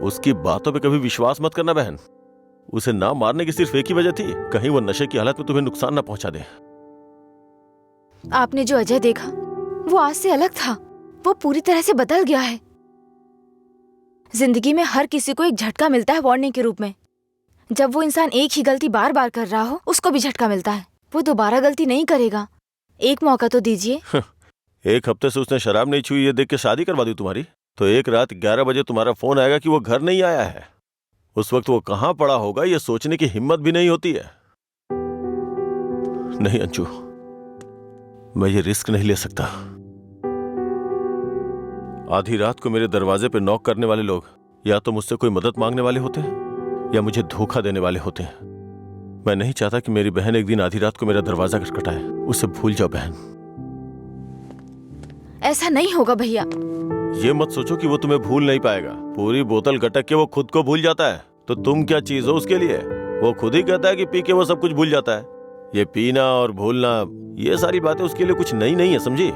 उसकी बातों पे कभी विश्वास मत करना बहन। उसे ना मारने की सिर्फ एक ही वजह थी, कहीं वो नशे की हालत में तुम्हें नुकसान ना पहुंचा दे। आपने जो अजय देखा वो आज से अलग था, वो पूरी तरह से बदल गया है। जिंदगी में हर किसी को एक झटका मिलता है वार्निंग के रूप में। जब वो इंसान एक ही गलती बार बार कर रहा हो, उसको भी झटका मिलता है। वो दोबारा गलती नहीं करेगा, एक मौका तो दीजिए। एक हफ्ते से उसने शराब नहीं छुई ये देख के शादी करवा दी तुम्हारी, तो एक रात 11 बजे तुम्हारा फोन आएगा कि वो घर नहीं आया है। उस वक्त वो कहां पड़ा होगा ये सोचने की हिम्मत भी नहीं होती है। नहीं अंशु, मैं ये रिस्क नहीं ले सकता। आधी रात को मेरे दरवाजे पे नॉक करने वाले लोग या तो मुझसे कोई मदद मांगने वाले होते हैं या मुझे धोखा देने वाले होते हैं। मैं नहीं चाहता कि मेरी बहन एक दिन आधी रात को मेरा दरवाजा खटखटाए। उसे भूल जाओ बहन। ऐसा नहीं होगा भैया। ये मत सोचो कि वो तुम्हें भूल नहीं पाएगा। पूरी बोतल गटक के वो खुद को भूल जाता है, तो तुम क्या चीज हो उसके लिए? वो खुद ही कहता है कि पी के वो सब कुछ भूल जाता है। ये पीना और भूलना, ये सारी बातें उसके लिए कुछ नई नहीं है, समझी?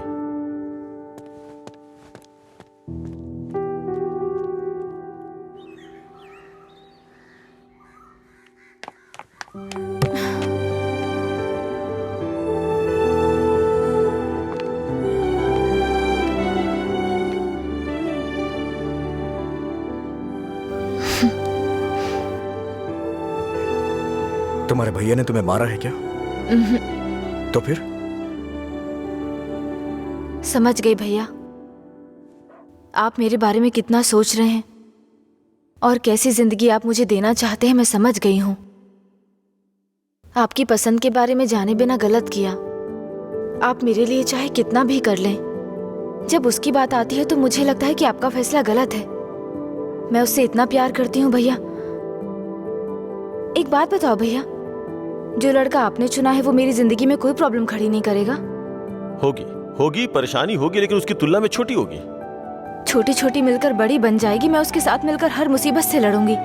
तुम्हारे भैया ने तुम्हें मारा है क्या? तो फिर? समझ गई भैया, आप मेरे बारे में कितना सोच रहे हैं और कैसी जिंदगी आप मुझे देना चाहते हैं, मैं समझ गई हूं। आपकी पसंद के बारे में जाने बिना गलत किया। आप मेरे लिए चाहे कितना भी कर लें, जब उसकी बात आती है तो मुझे लगता है कि आपका फैसला गलत है। मैं उससे इतना प्यार करती हूँ भैया। एक बात बताओ भैया, जो लड़का आपने चुना है वो मेरी जिंदगी में कोई प्रॉब्लम खड़ी नहीं करेगा? होगी परेशानी होगी, लेकिन उसकी तुलना में छोटी होगी। छोटी छोटी मिलकर बड़ी बन जाएगी। मैं उसके साथ मिलकर हर मुसीबत से लड़ूंगी,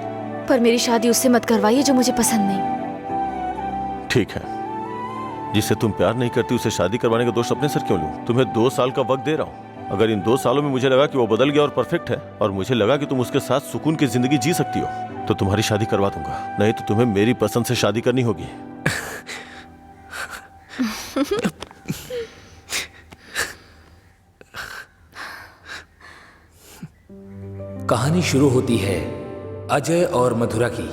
पर मेरी शादी उससे मत करवाइए जो मुझे पसंद नहीं। ठीक है, जिससे तुम प्यार नहीं करती उसे शादी करवाने का दोष अपने सर क्यों लूं? तुम्हें 2 साल का वक्त दे रहा हूँ। अगर इन 2 सालों में मुझे लगा कि वो बदल गया और परफेक्ट है, और मुझे लगा कि तुम उसके साथ सुकून की जिंदगी जी सकती हो, तो तुम्हारी शादी करवा दूंगा। नहीं तो तुम्हें मेरी पसंद से शादी करनी होगी। कहानी शुरू होती है अजय और मधुरा की,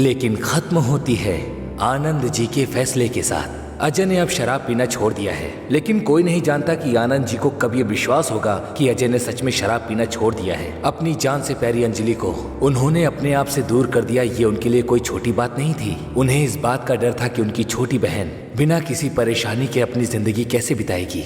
लेकिन खत्म होती है आनंद जी के फैसले के साथ। अजय ने अब शराब पीना छोड़ दिया है, लेकिन कोई नहीं जानता कि आनंद जी को कब ये विश्वास होगा कि अजय ने सच में शराब पीना छोड़ दिया है। अपनी जान से प्यारी अंजलि को उन्होंने अपने आप से दूर कर दिया। ये उनके लिए कोई छोटी बात नहीं थी। उन्हें इस बात का डर था कि उनकी छोटी बहन बिना किसी परेशानी के अपनी जिंदगी कैसे बिताएगी।